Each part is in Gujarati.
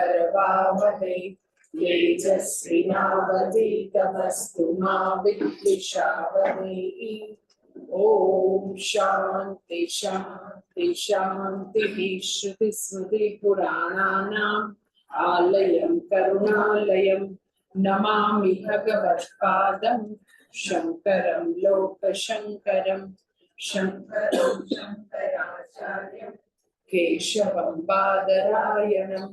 करवावहै तेजस्विनावधीतमस्तु मा विद्विषावहै। ओम शांति शांति शांति। श्रुतिस्मृतिपुराणानाम् आलयं करुणालयं नमामि भगवत्पादं शंकरं लोकशंकरं। शंकरं शंकराचार्यं केशवं बादरायणं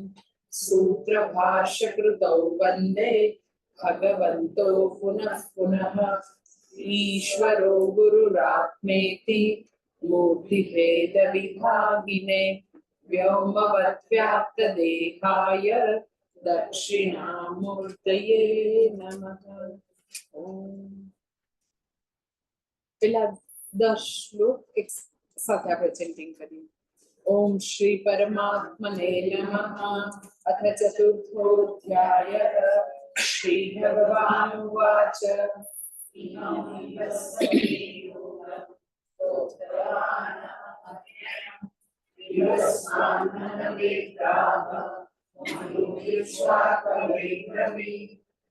सूत्रभाष्यकृतौ वन्दे भगवन्तो पुनः पुनः। ईश्वरो गुरुरात्मेति मूर्तिभेदविभागिने व्योमवद्व्याप्तदेहाय दक्षिणामूर्तये नमः। ओम। પેલા 10 શ્લોક એક સાથે આપણે ચેન્ટિંગ કરીએ। ओम श्री परमात्मने नमः। अथ चतुर्थोऽध्यायः। श्री भगवानुवाच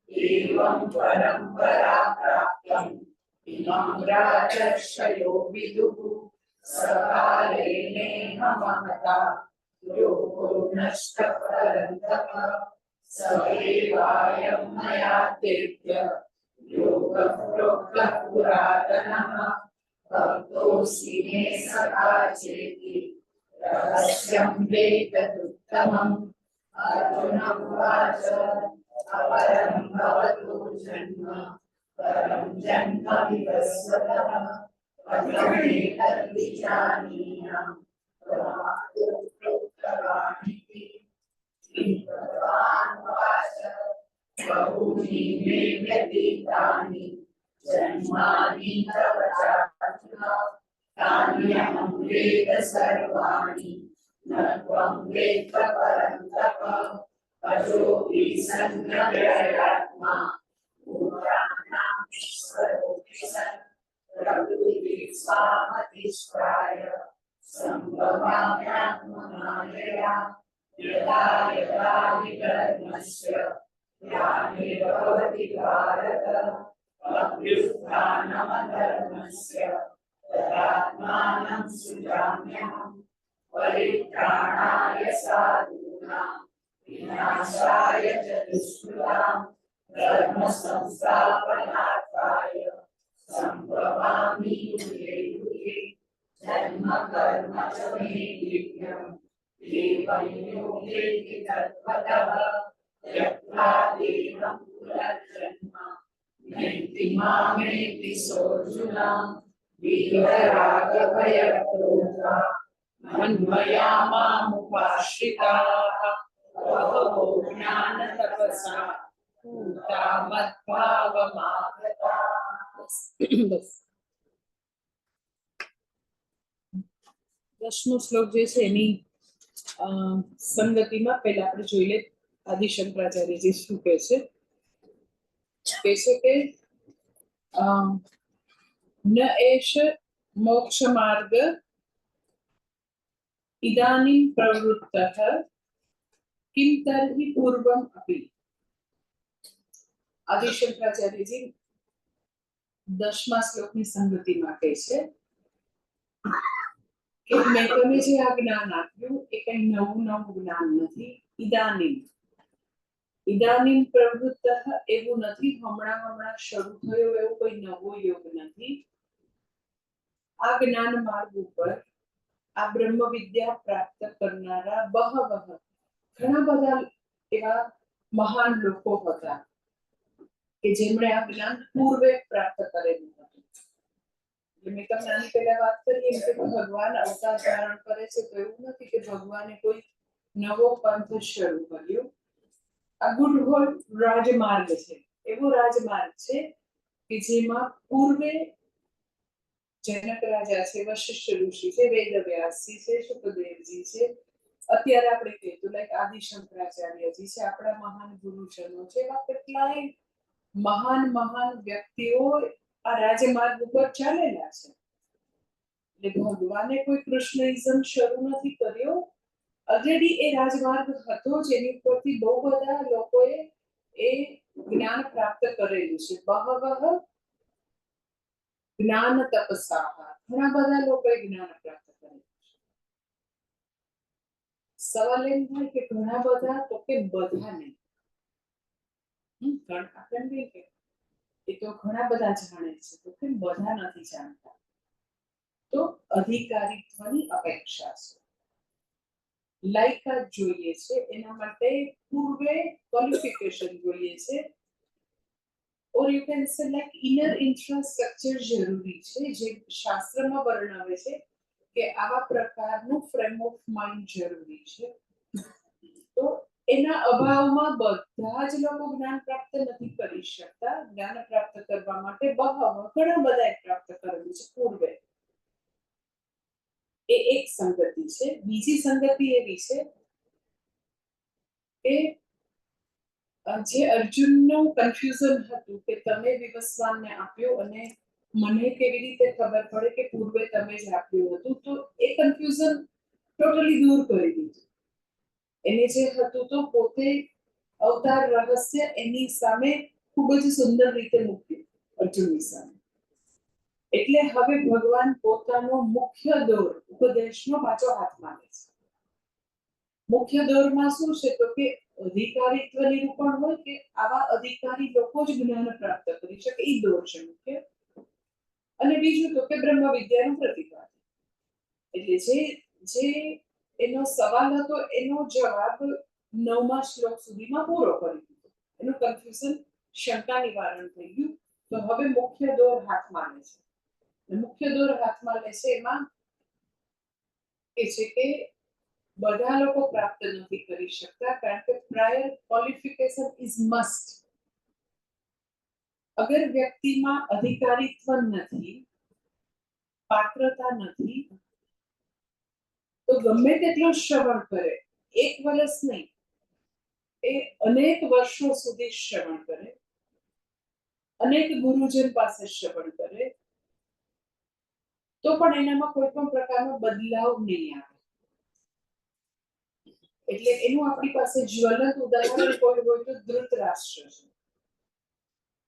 एवं परंपरा प्राप्तम् इमं राजर्षयो विदुः सकालेनेह महता यो नष्टः परन्तप स एवायं मया तेभ्य योगः प्रोक्तः पुरातनः भक्तोऽसि मे सखा चेति रहस्यं वेददुत्तमम्। अर्जुन उवाच अपरं भवतो जन्म परं जन्म विवस्वतः तद्विजानीयाम् प्रोक्तवानिति। भगवान् उवाच बहूनि मे व्यतीतानि जन्मानि तव चार्जुन तान्यहं वेद सर्वाणि न त्वं वेत्थ परन्तप। अजोऽपि सन्नव्ययात्मा भूतानामीश्वरोऽपि सन् प्रकृतिः स्वामधिष्ठाय सम्भवाम्यात्ममायया यदा यदा हि धर्मस्य ग्लानिर्भवति भारत अभ्युत्थानमधर्मस्य तदात्मानं सृजाम्यहम्। परित्राणाय साधूनां विनाशाय च दुष्कृतां धर्म संस्थापनार्थाय सम्भवामि युगे युगे। जन्म कर्म च मे दिव्यम् एवं योगे तत्त्वतः त्यक्त्वा देहं पुनर्जन्म नैति मामेति सोऽर्जुन। वीतरागभयक्रोधा मन्मया मामुपाश्रिताः बहवो ज्ञानतपसा पूता मद्भावमागताः। બસ 10મો શ્લોક જે છે એની સંગતિમાં પહેલા આપણે જોઈ લે આદિ શંકરાચાર્યજી શું કહે છે કે ન એષ મોક્ષ માર્ગ ઇદાનીં પ્રવૃત્તઃ કિં તર્હિ પૂર્વમ અપી। આદિ શંકરાચાર્યજી 10મા શ્લોકની સંગતિમાં કહે છે કે મેં તમને જે આ જ્ઞાન આપ્યું એ કઈ નવું જ્ઞાન નથી। ઇદાનીં પ્રવૃત્તઃ એવું નથી હમણાં શરૂ થયો એવો કોઈ નવો યોગ નથી। આ જ્ઞાન માર્ગ ઉપર આ બ્રહ્મ વિદ્યા પ્રાપ્ત કરનારા બહવઃ ઘણા બધા એવા મહાન લોકો હતા કે જેમણે આ જ્ઞાન પૂર્વે પ્રાપ્ત કરેલું હતું। મેં તમને આની પહેલા વાત કરી એમ કે ભગવાન અવતાર ધારણ કરે છે તો એવું નથી કે ભગવાને કોઈ નવો પંથ શરૂ કર્યો। આ ગુઢ રાજમાર્ગ છે, એવો રાજમાર્ગ છે કે જેમાં પૂર્વે જનક રાજા છે, વશિષ્ઠ ઋષિ છે, વેદવ્યાસજી છે, શુકદેવજી છે, અત્યારે આપણે કહીએ લાઈક આદિ શંકરાચાર્યજી છે, આપણા મહાન ગુરુજનો છે, એવા કેટલાય મહાન વ્યક્તિઓ આ રાજમાર્ગ ઉપર ચાલેલા છે। એટલે ભગવાને કોઈ કૃષ્ણઇઝમ શરૂ નથી કર્યો, ઓલરેડી એ રાજમાર્ગ હતો જેની ઉપરથી બહુ બધા લોકોએ એ જ્ઞાન પ્રાપ્ત કરેલું છે. બહવઃ જ્ઞાન તપસા, ઘણા બધા લોકોએ જ્ઞાન પ્રાપ્ત કરેલું છે. સવાલ એમ થાય કે ઘણા બધા, તો કે બધા નહીં. આપણને કે એ તો ઘણા બધા જાણે છે, તો કે બધા નથી જાણતા. તો અધિકારીત્વની અપેક્ષા છે, લાયકાત જોઈએ છે, એના માટે પૂર્વે ક્વોલિફિકેશન જોઈએ છે, or you can say like inner infrastructure જરૂરી છે, જે શાસ્ત્રમાં વર્ણવે છે કે આવા પ્રકારનું ફ્રેમ ઓફ માઇન્ડ જરૂરી છે. તો એના અભાવમાં બધા જ લોકો જ્ઞાન પ્રાપ્ત નથી કરી શકતા. જ્ઞાન પ્રાપ્ત કરવા માટે ઘણા બધા પ્રાપ્ત કરેલું છે પૂર્વે. એ એક સંગતિ છે. બીજી સંગતિ એવી છે કે જે અર્જુનનું કન્ફ્યુઝન હતું કે તમે વિવસ્વાનને આપ્યો અને મને કેવી રીતે ખબર પડે કે પૂર્વે તમે જ આપ્યું હતું, તો એ કન્ફ્યુઝન ટોટલી દૂર કરી દીધું. એને જે હતું તો પોતે અવતાર રહસ્ય એની સામે ખૂબ જ સુંદર રીતે મૂક્યું અર્જુનની સામે. એટલે હવે ભગવાન પોતાનો મુખ્ય દોર ઉપદેશનો પાછો હાથમાં લે છે. મુખ્ય દોરમાં શું છે તો કે અધિકારીત્વ નિરૂપણ હોય કે આવા અધિકારી લોકો જ જ્ઞાન પ્રાપ્ત કરી શકે, એ દોર છે મુખ્ય. અને બીજું તો કે બ્રહ્મ વિદ્યાનું પ્રતિપાદન. એટલે જે એનો સવાલ હતો એનો જવાબ 9મા શ્લોક સુધીમાં પૂરો કરી દીધો. એનું કન્ફ્યુઝન, શંકા નિવારણ થઈ ગયું. તો હવે મુખ્ય દોર હાથમાં લે છે. મુખ્ય દોર હાથમાં લે છે એમાં એ છે કે બધા લોકો પ્રાપ્ત નથી કરી શકતા, કારણ કે પ્રાયર ક્વોલિફિકેશન ઇઝ મસ્ટ. અગર વ્યક્તિમાં અધિકારીત્વ નથી, પાત્રતા નથી, તો ગમે તેટલો શ્રવણ કરે, 1 વર્ષ નહીં, એ અનેક વર્ષો સુધી શ્રવણ કરે, અનેક ગુરુજન પાસે શ્રવણ કરે, તો પણ એનામાં કોઈ પણ પ્રકારનો બદલાવ નહીં આવે. એટલે એનું આપણી પાસે જ્વલંત ઉદાહરણ કોઈ હોય તો ધૃતરાષ્ટ્ર છે.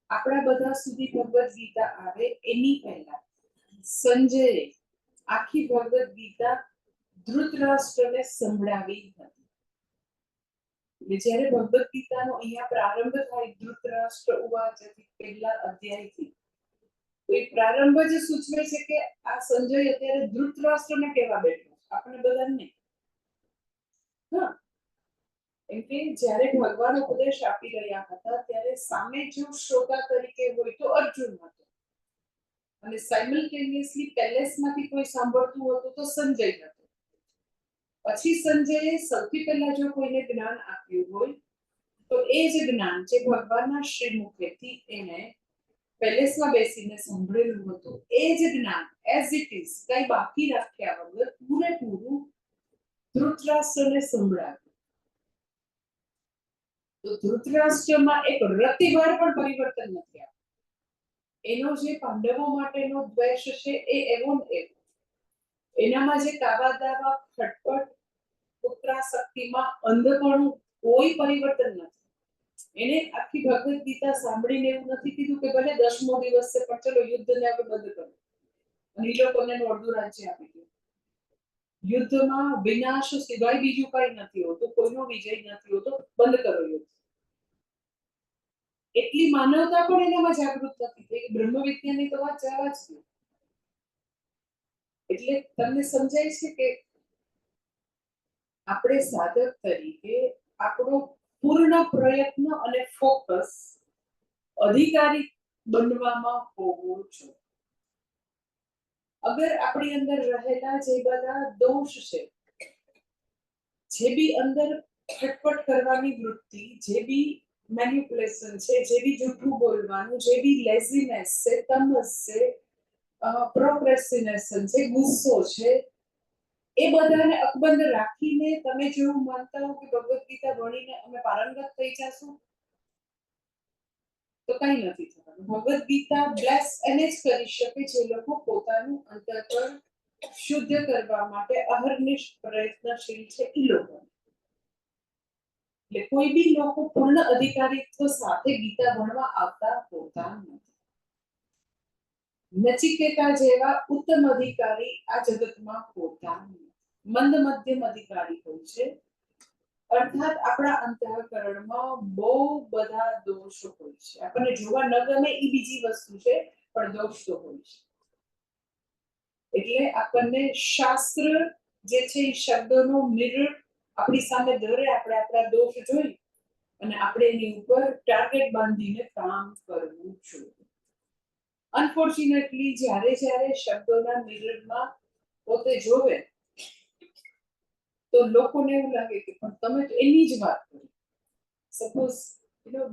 આપણા બધા સુધી ભગવદ ગીતા આવે એની પહેલા સંજયે આખી ભગવદ ગીતા ધૃતરાષ્ટ્રને સંભળાવી હતી. જ્યારે ભગવદ ગીતાનો અહીંયા પ્રારંભ થાય ધૃતરાષ્ટ્ર ઉવાચથી પહેલા અધ્યાયથી, તો એ પ્રારંભ જ સૂચવે છે કે આ સંજય અત્યારે ધૃતરાષ્ટ્રને કહેવા બેઠો, આપણે બધાને નહીં. હા, એમ કે જ્યારે ભગવાન ઉપદેશ આપી રહ્યા હતા ત્યારે સામે જો શ્રોતા તરીકે હોય તો અર્જુન હતો, અને સાયમલ્ટેનિયસલી પેલેસમાંથી કોઈ સાંભળતું હતું તો સંજય હતો. પછી સંજયે સૌથી પહેલા જો કોઈને જ્ઞાન આપ્યું હોય તો એ જ જ્ઞાન જે ભગવાનના શ્રીમુખેથી એને પેલેસમાં બેસીને સાંભળેલું હતું, એ જ જ્ઞાન એઝ ઇટ ઇઝ કઈ બાકી રાખ્યા વગર પૂરેપૂરું ધૃતરાષ્ટ્રને સંભળાવ્યું. તો ધૃતરાષ્ટ્રમાં એક રતિભર પણ પરિવર્તન નથી આવ્યું. એનો જે પાંડવો માટેનો દ્વેષ છે એ એવો ને એવો. એનામાં જે કાવાદાવા, ખટપટ, પુત્રાસક્તિમાં અંધપણું કોઈ પરિવર્તન નથી. એને આખી ભગવદ ગીતા સાંભળીને એવું નથી કીધું કે ભલે 10મો દિવસ છે પણ ચલો યુદ્ધને આપણે બંધ કરો અને એ લોકોને અડધું રાજ્ય આપી દો. યુદ્ધમાં વિનાશ સિવાય બીજું કઈ નથી હોતું, કોઈનો વિજય નથી હોતો, બંધ કરો યુદ્ધ. એટલી માનવતા પણ એનામાં જાગૃત નથી થઈ. બ્રહ્મ વિદ્યાની તો વાત જવા જ નહીં. એટલે તમને સમજાય છે કે આપણે સાધક તરીકે આપણો પૂર્ણ પ્રયત્ન અને ફોકસ અધિકારી બનવામાં હોવો જોઈએ. અગર આપણી અંદર રહેલા જે બધા દોષ છે, જે બી અંદર ખટપટ કરવાની વૃત્તિ, જે બી મેનિપ્યુલેશન છે, જે બી જૂઠું બોલવાનું, જે બી લેઝીનેસ છે, તમસ છે, પ્રોક્રેસ્ટિનેશન છે, ગુસ્સો છે, એ બધાને અકબંધ રાખીને તમે જેવું માનતા હો કે ભગવદ ગીતા ભણીને અમે પારંગત થઈ જશું, તો કઈ નથી થવાનું. ભગવદ ગીતા બ્લેસ એને જ કરી શકે જે લોકો પોતાનું અંતર પર શુદ્ધ કરવા માટે અહર્નિશ પ્રયત્નશીલ છે એ લોકો. એટલે કોઈ બી લોકો પૂર્ણ અધિકારીત્વ સાથે ગીતા ભણવા આવતા હોતા નથી. નચિકેતા જેવા ઉત્તમ અધિકારી આ જગતમાં હોતા નથી. મંદ મધ્યમ અધિકારી હોય છે. અર્થાત આપણા અંતઃકરણમાં બહુ બધા દોષો હોય છે. આપણને જોવા ન ગમે એ બીજી વસ્તુ છે, પણ દોષ તો હોય છે. એટલે આપણને શાસ્ત્ર જે છે એ શબ્દોનો મિરર આપણી સામે ધરે, આપણે આપણા દોષ જોઈ અને આપણે એની ઉપર ટાર્ગેટ બાંધીને કામ કરવું જોઈએ. અનફોર્ચ્યુનેટલી જ્યારે જ્યારે શબ્દોના મિરરમાં પોતે જોવે તો લોકોને એવું લાગે કે પણ તમે તો એની જ વાત કરી. સપોઝ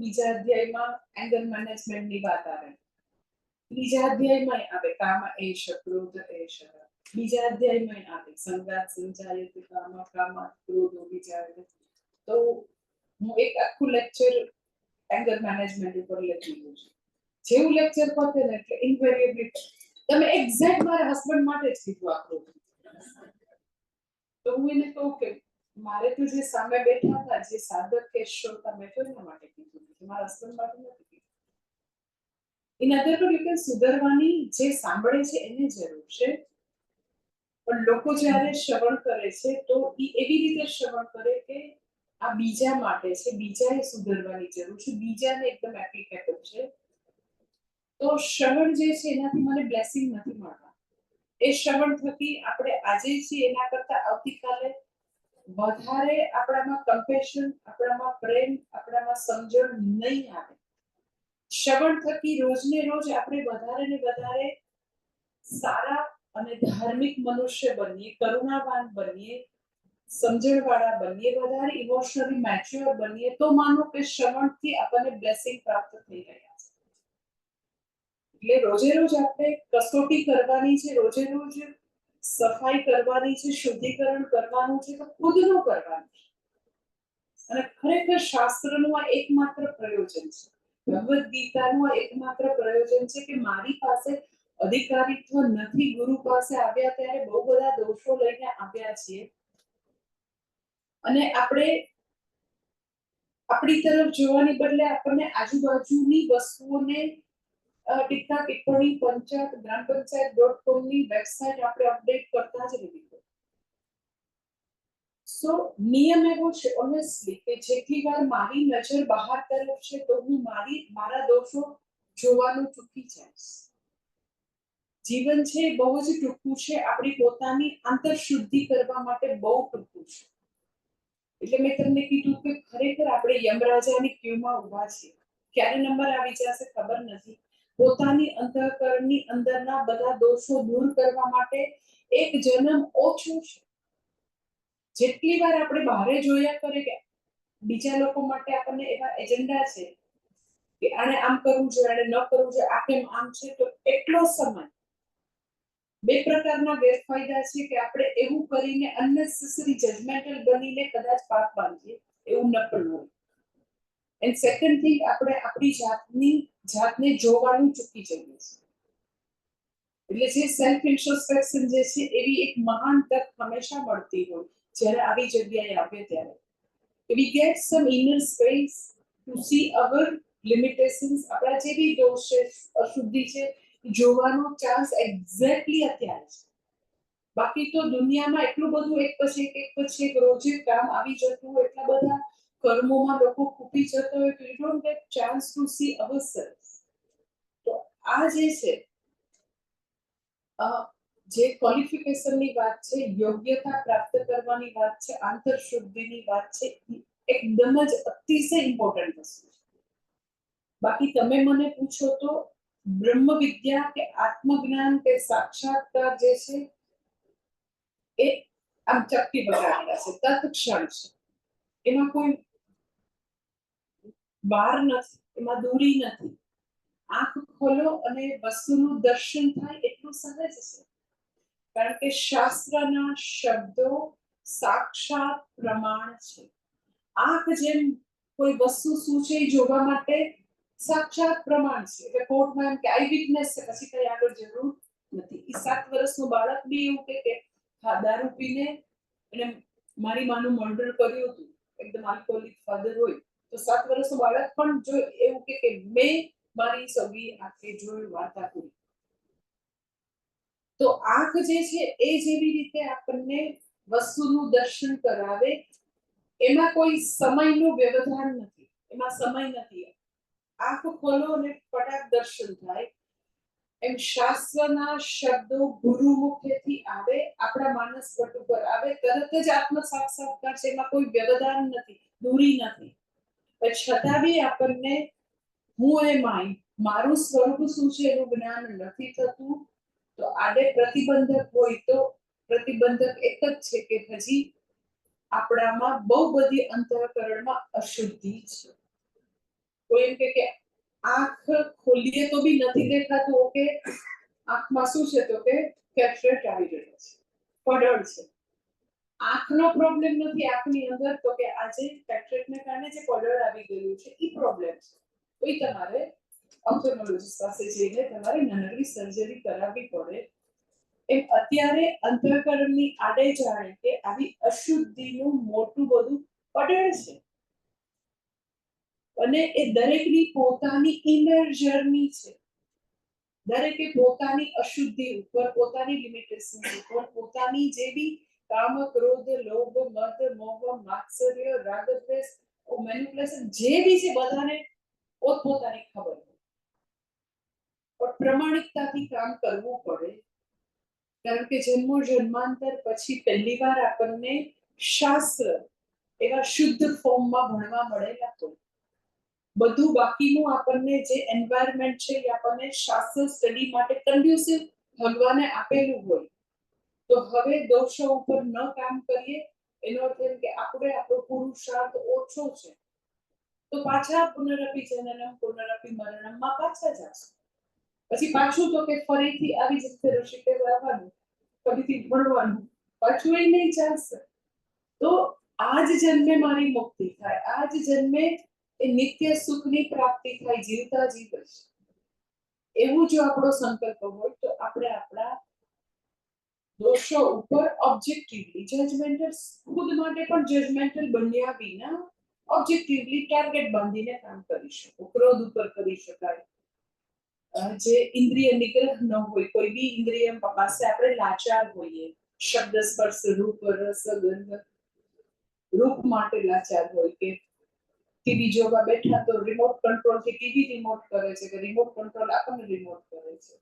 બીજા અધ્યાયમાં એંગર મેનેજમેન્ટની વાત આવે, ત્રીજા અધ્યાયમાં આવે કામ એશ ક્રોધ એશ, બીજા અધ્યાયમાં આવે સંગાત સંચાલિત કામ કામ ક્રોધો વિચારે. તો હું એક આખું લેક્ચર એંગર મેનેજમેન્ટ ઉપર લખી દઉં છું. જેવું લેક્ચર પતે ને એટલે ઇન્વેરિયેબલી તમે એક્ઝેક્ટ મારા હસબન્ડ માટે જ કીધું આ ક્રોધ. તો હું એને કહું કે મારે તો જે સામે બેઠા હતા, જે સાધક કે શ્રોતા બેઠો એના માટે કીધું, મારા હસબન્ડ માટે નથી કીધું. ઇન અધર વર્ડ, સુધરવાની જે સાંભળે છે એને જરૂર છે, પણ લોકો જ્યારે શ્રવણ કરે છે તો એ એવી રીતે શ્રવણ કરે કે આ બીજા માટે છે, બીજાએ સુધરવાની જરૂર છે, બીજાને એકદમ એપ્લિકેબલ છે. તો શ્રવણ જે છે એનાથી મને બ્લેસિંગ નથી મળતા. એ શ્રવણ થકી આપણે આજે છીએ એના કરતા આવતીકાલે વધારે આપણામાં કમ્પેશન, આપણામાં પ્રેમ, આપણામાં સમજણ નહીં આવે. શ્રવણ થકી રોજને રોજ આપણે વધારે ને વધારે સારા અને ધાર્મિક મનુષ્ય બનીએ, કરુણાવાન બનીએ, સમજણવાળા બનીએ, વધારે ઇમોશનલી મેચ્યોર બનીએ, તો માનો કે શ્રવણથી આપણને બ્લેસિંગ પ્રાપ્ત થઈ રહ્યા છે. એટલે રોજે રોજ આપણે કસોટી કરવાની છે, રોજે રોજ સફાઈ કરવાની છે, શુદ્ધિકરણ કરવાનું છે, તો ખુદનું કરવાનું છે. અને ખરેખર શાસ્ત્રનું આ એકમાત્ર પ્રયોજન છે, ભગવદ્ ગીતાનું આ એકમાત્ર પ્રયોજન છે કે મારી પાસે અધિકારીત્વ નથી, ગુરુ પાસે આવ્યા ત્યારે બહુ બધા દોષો લઈને આવ્યા છીએ અને આપણે આપણી તરફ જોવાની બદલે આપણને આજુબાજુની વસ્તુઓને ટીકા ટિપ્પણી પંચાયત ગ્રામ પંચાયત.com ની વેબસાઇટ આપણે અપડેટ કરતા જ રહેવી. સો નિયમ એવો છે ઓનેસ્ટલી કે જેટલી વાર મારી નજર બહાર તરફ છે તો હું મારા દોષો જોવાનું ચૂકી જઈશ. જીવન છે બહુ જ ટૂંકું છે, આપણી પોતાની આંતરશુદ્ધિ કરવા માટે બહુ ટૂંકું છે. એટલે મેં તમને કીધું કે ખરેખર આપણે યમરાજાની ક્યુમાં ઊભા છીએ. ક્યારે નંબર આવી જશે ખબર નથી. પોતાની અંતઃકરણની અંદરના બધા દોષો દૂર કરવા માટે એક જન્મ ઓછો છે. જેટલી વાર આપણે બહાર જોયા કરે કે બીજા લોકો માટે આપણને એવા એજન્ડા છે કે આને આમ કરવું જોઈએ, આને ન કરવું જોઈએ, આ કેમ આમ છે, તો એટલો સમય બે પ્રકારના ગેરફાયદા છે કે આપણે એવું કરીને અનનેસેસરી જજમેન્ટલ બનીને કદાચ પાપ બાંધીએ, એવું ન કરવું હોય. એન્ડ સેકન્ડ થિંગ, આપણે આપણી જાતને જોવાનું ચૂકી જઈએ છીએ. એટલે જે સેલ્ફ ઇન્ટ્રોસ્પેક્શન જે છે એવી એક મહાન તક હંમેશા મળતી હોય જ્યારે આવી જગ્યાએ આવે ત્યારે. We get some inner space to see our limitations, આપણા જે બી દોષ છે, અશુદ્ધિ છે, જોવાનો ચાન્સ એક્ઝેક્ટલી અત્યારે છે. બાકી તો દુનિયામાં એટલું બધું એક પછી એક રોજે કામ આવી જતું હોય, એટલા બધા કર્મોમાં લોકો ખૂટી જતા હોય, તો you don't get chance to see ourselves. તો આ જે છે જે ક્વોલિફિકેશનની વાત છે, યોગ્યતા પ્રાપ્ત કરવાની વાત છે, આંતરશુદ્ધિની વાત છે, એકદમ જ અતિશય ઇમ્પોર્ટન્ટ વસ્તુ છે. બાકી તમે મને પૂછો તો બ્રહ્મ વિદ્યા કે આત્મજ્ઞાન કે સાક્ષાત્કાર જે છે એ આમ ચપટી બગાડેલા છે, તત્ક્ષણ છે. એમાં કોઈ બાર નથી, એમાં દૂરી નથી. આંખ ખોલો અને વસ્તુનું દર્શન થાય એટલું સહજ છે. કારણ કે શાસ્ત્રના શબ્દો સાક્ષાત પ્રમાણ છે. આંખ જેમ કોઈ વસ્તુ શું છે એ જોવા માટે સાક્ષાત પ્રમાણ છે. એટલે કોર્ટમાં એમ કે આઈ વિટનેસ છે, પછી કઈ આગળ જરૂર નથી. એ 7 વર્ષનું બાળક બી એવું કે હા દારૂ પીને એને મારી માનું મર્ડર કર્યું હતું, એકદમ આલ્કોહોલિક ફાધર હોય તો 7 વર્ષનું બાળક પણ જો એવું કે મેં મારી સગી આંખે જોયું વાર્તા કરી. તો આંખ જે છે એ જેવી રીતે આપણને વસ્તુનું દર્શન કરાવે, એમાં કોઈ સમયનું વ્યવધાન નથી, એમાં સમય નથી. આંખ ખોલો અને ફટાક દર્શન થાય. એમ શાસ્ત્રના શબ્દો ગુરુ મુખેથી આવે, આપણા માનસ પટ ઉપર આવે, તરત જ આત્મ સાક્ષાત્કાર છે, એમાં કોઈ વ્યવધાન નથી, દૂરી નથી. છતાં બી આપણને હું એ માય મારું સ્વરૂપ શું છે એનું જ્ઞાન નથી થતું. તો આડે પ્રતિબંધક હોય તો પ્રતિબંધક એક જ છે કે હજી આપણામાં બહુ બધી અંતઃકરણમાં અશુદ્ધિ છે. કોઈ એમ કે આંખ ખોલીએ તો બી નથી દેખાતું. ઓકે, આંખમાં શું છે તો કે કેટરેક્ટ આવી ગયો છે, પડળ છે. આંખનો પ્રોબ્લેમ નથી આંખની અંદર, તો કે આજે કેટરેક્ટને કારણે જે પડળ આવી ગયું છે એ પ્રોબ્લેમ છે. તો એ તમારે ઓપ્થોમોલોજીસ્ટ પાસે જઈને તમારે નાનકડી સર્જરી કરાવવી પડે. એમ અત્યારે અંતઃકરણની આડે જાણે કે આવી અશુદ્ધિનું મોટું બધું પડળ છે. અને એ દરેકની પોતાની ઇનર જર્ની છે. દરેકે પોતાની અશુદ્ધિ ઉપર, પોતાની લિમિટેશન ઉપર, પોતાની જે બી કામ, ક્રોધ, લોભ, મદ, મોહ, માત્સર્ય, રાગ, દ્વેષ, મેનિપ્યુલેશન જે બી છે બધાને પોતપોતાની ખબર હોય. પણ પ્રમાણિકતાથી કામ કરવું પડે. કારણ કે જન્મો જન્માંતર પછી પહેલી વાર આપણને શાસ્ત્ર એવા શુદ્ધ ફોર્મમાં ભણવા મળેલા હોય. બધું બાકીનું આપણને જે એન્વાયરમેન્ટ છે એ આપણને શાસ્ત્ર સ્ટડી માટે કન્ડ્યુસિવ ભગવાને આપેલું હોય. તો હવે દોષો ઉપર ન કામ કરીએ એનો અર્થ એમ કે આપણે આપણો પુરુષાર્થ ઓછો છે તો પાછા પુનરપી જનનમ પુનરપી મરણમમાં પાછા જશું. પછી પાછું તો કે ફરીથી આવી જ રીતે ઋષિકેશ આવવાનું, ફરીથી ભણવાનું, પાછું એ નહીં ચાલશે. તો આ જ જન્મે મારી મુક્તિ થાય, આ જ જન્મે એ નિત્ય સુખની પ્રાપ્તિ થાય, જીવતા જીવ છે. એવું જો આપણો સંકલ્પ હોય તો આપણે આપણા દોષો ઉપર ઓબ્જેક્ટિવલી જજમેન્ટલ, ખુદ માટે પણ જજમેન્ટલ બન્યા વિના ઓબ્જેક્ટિવલી ટાર્ગેટ બાંધીને કામ કરી શકો. ક્રોધ ઉપર કરી શકાય. જે ઇન્દ્રિય નિગ્રહ ન હોય, કોઈ બી ઇન્દ્રિય પાસે આપણે લાચાર હોઈએ, શબ્દ, સ્પર્શ, રૂપ, રસ, ગંધ, રૂપ માટે લાચાર હોય કે ટીવી જોવા બેઠા તો રિમોટ કંટ્રોલ થી ટીવી રિમોટ કરે છે કે રિમોટ કંટ્રોલ આપણને રિમોટ કરે છે.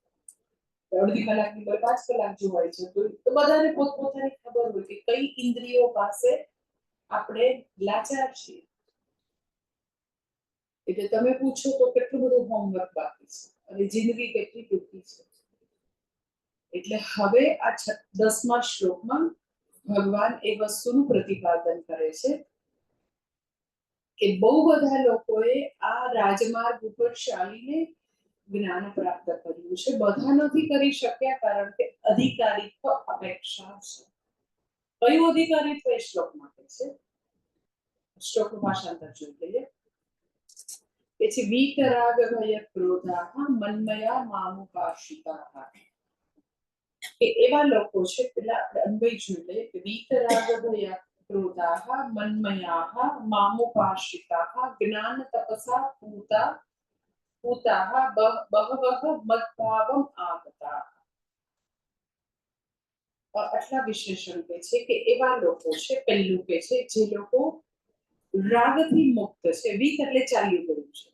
અડધી કલાકની 5 કલાક જોવાય છે. તો બધાને પોતપોતાની ખબર હોય કે કઈ ઇન્દ્રિયો પાસે આપણે લાચાર છીએ. એટલે તમે પૂછો તો કેટલું બધું હોમવર્ક બાકી છે અને જિંદગી કેટલી ટૂંકી છે. એટલે હવે આ 10મા શ્લોકમાં ભગવાન એ વસ્તુનું પ્રતિપાદન કરે છે કે બહુ બધા લોકોએ આ રાજમાર્ગ ઉપર ચાલીને જ્ઞાન પ્રાપ્ત કર્યું છે. બધા નથી કરી શક્યા કારણ કે અધિકારીત્વ અપેક્ષા છે. કયું અધિકારીત્વ એ શ્લોક માટે છે? શ્લોકનું ભાષાંતર જોઈ લઈએ. કે છે વીતરાગ ભય ક્રોધાઃ મન્મયા મામુપાશ્રિતાઃ. કે એવા લોકો છે, પેલા આપણે અન્વય જોઈ લઈએ કે વીતરાગ ભય ક્રોધાઃ મન્મયાઃ મામુપાશ્રિતાઃ જ્ઞાન તપસા પૂતાઃ બહવઃ મદ્ભાવમ આગતાઃ. આટલા વિશેષણ કે છે કે એવા લોકો છે, પહેલું કે છે જે લોકો રાગથી મુક્ત છે. વીત એટલે ચાલ્યું ગયું છે,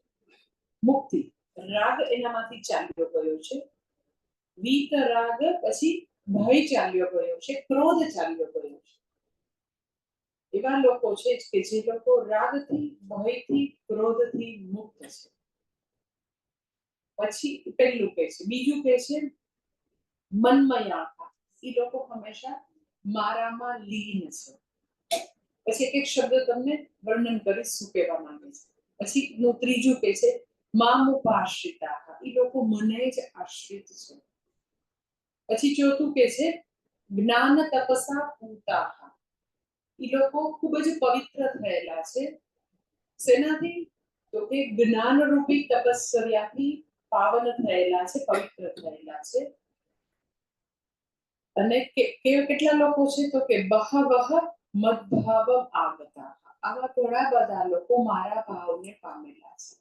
મુક્તિ રાગ એનામાંથી ચાલ્યો ગયો છે. વીત રાગ પછી ભય ચાલ્યો ગયો છે, ક્રોધ ચાલ્યો ગયો છે. એવા લોકો છે કે જે લોકો રાગથી, ભયથી, ક્રોધથી મુક્ત છે. પછી પહેલું કે છે. બીજું કે છે મન્મયા, એ લોકો હંમેશા મારામાં લીન છે. પછી એક શબ્દ તમને વર્ણન કરીશ શું કહેવા માંગે છે. પછી નું ત્રીજું કે છે મામુપાશ્રિતા, એ લોકો મને જ આશ્રિત છે. પછી ચોથું કે છે જ્ઞાન તપસા પૂતા, એ લોકો ખૂબ જ પવિત્ર થયેલા છે. શેનાથી? તો કે જ્ઞાન રૂપી તપશ્ચર્યાથી પાવન થયેલા છે, પવિત્ર થયેલા છે. અને કેટલા લોકો છે તો કે બહવહ મદ્ભાવમ આગતા, આવા ઘણા બધા લોકો મારા ભાવને પામેલા છે.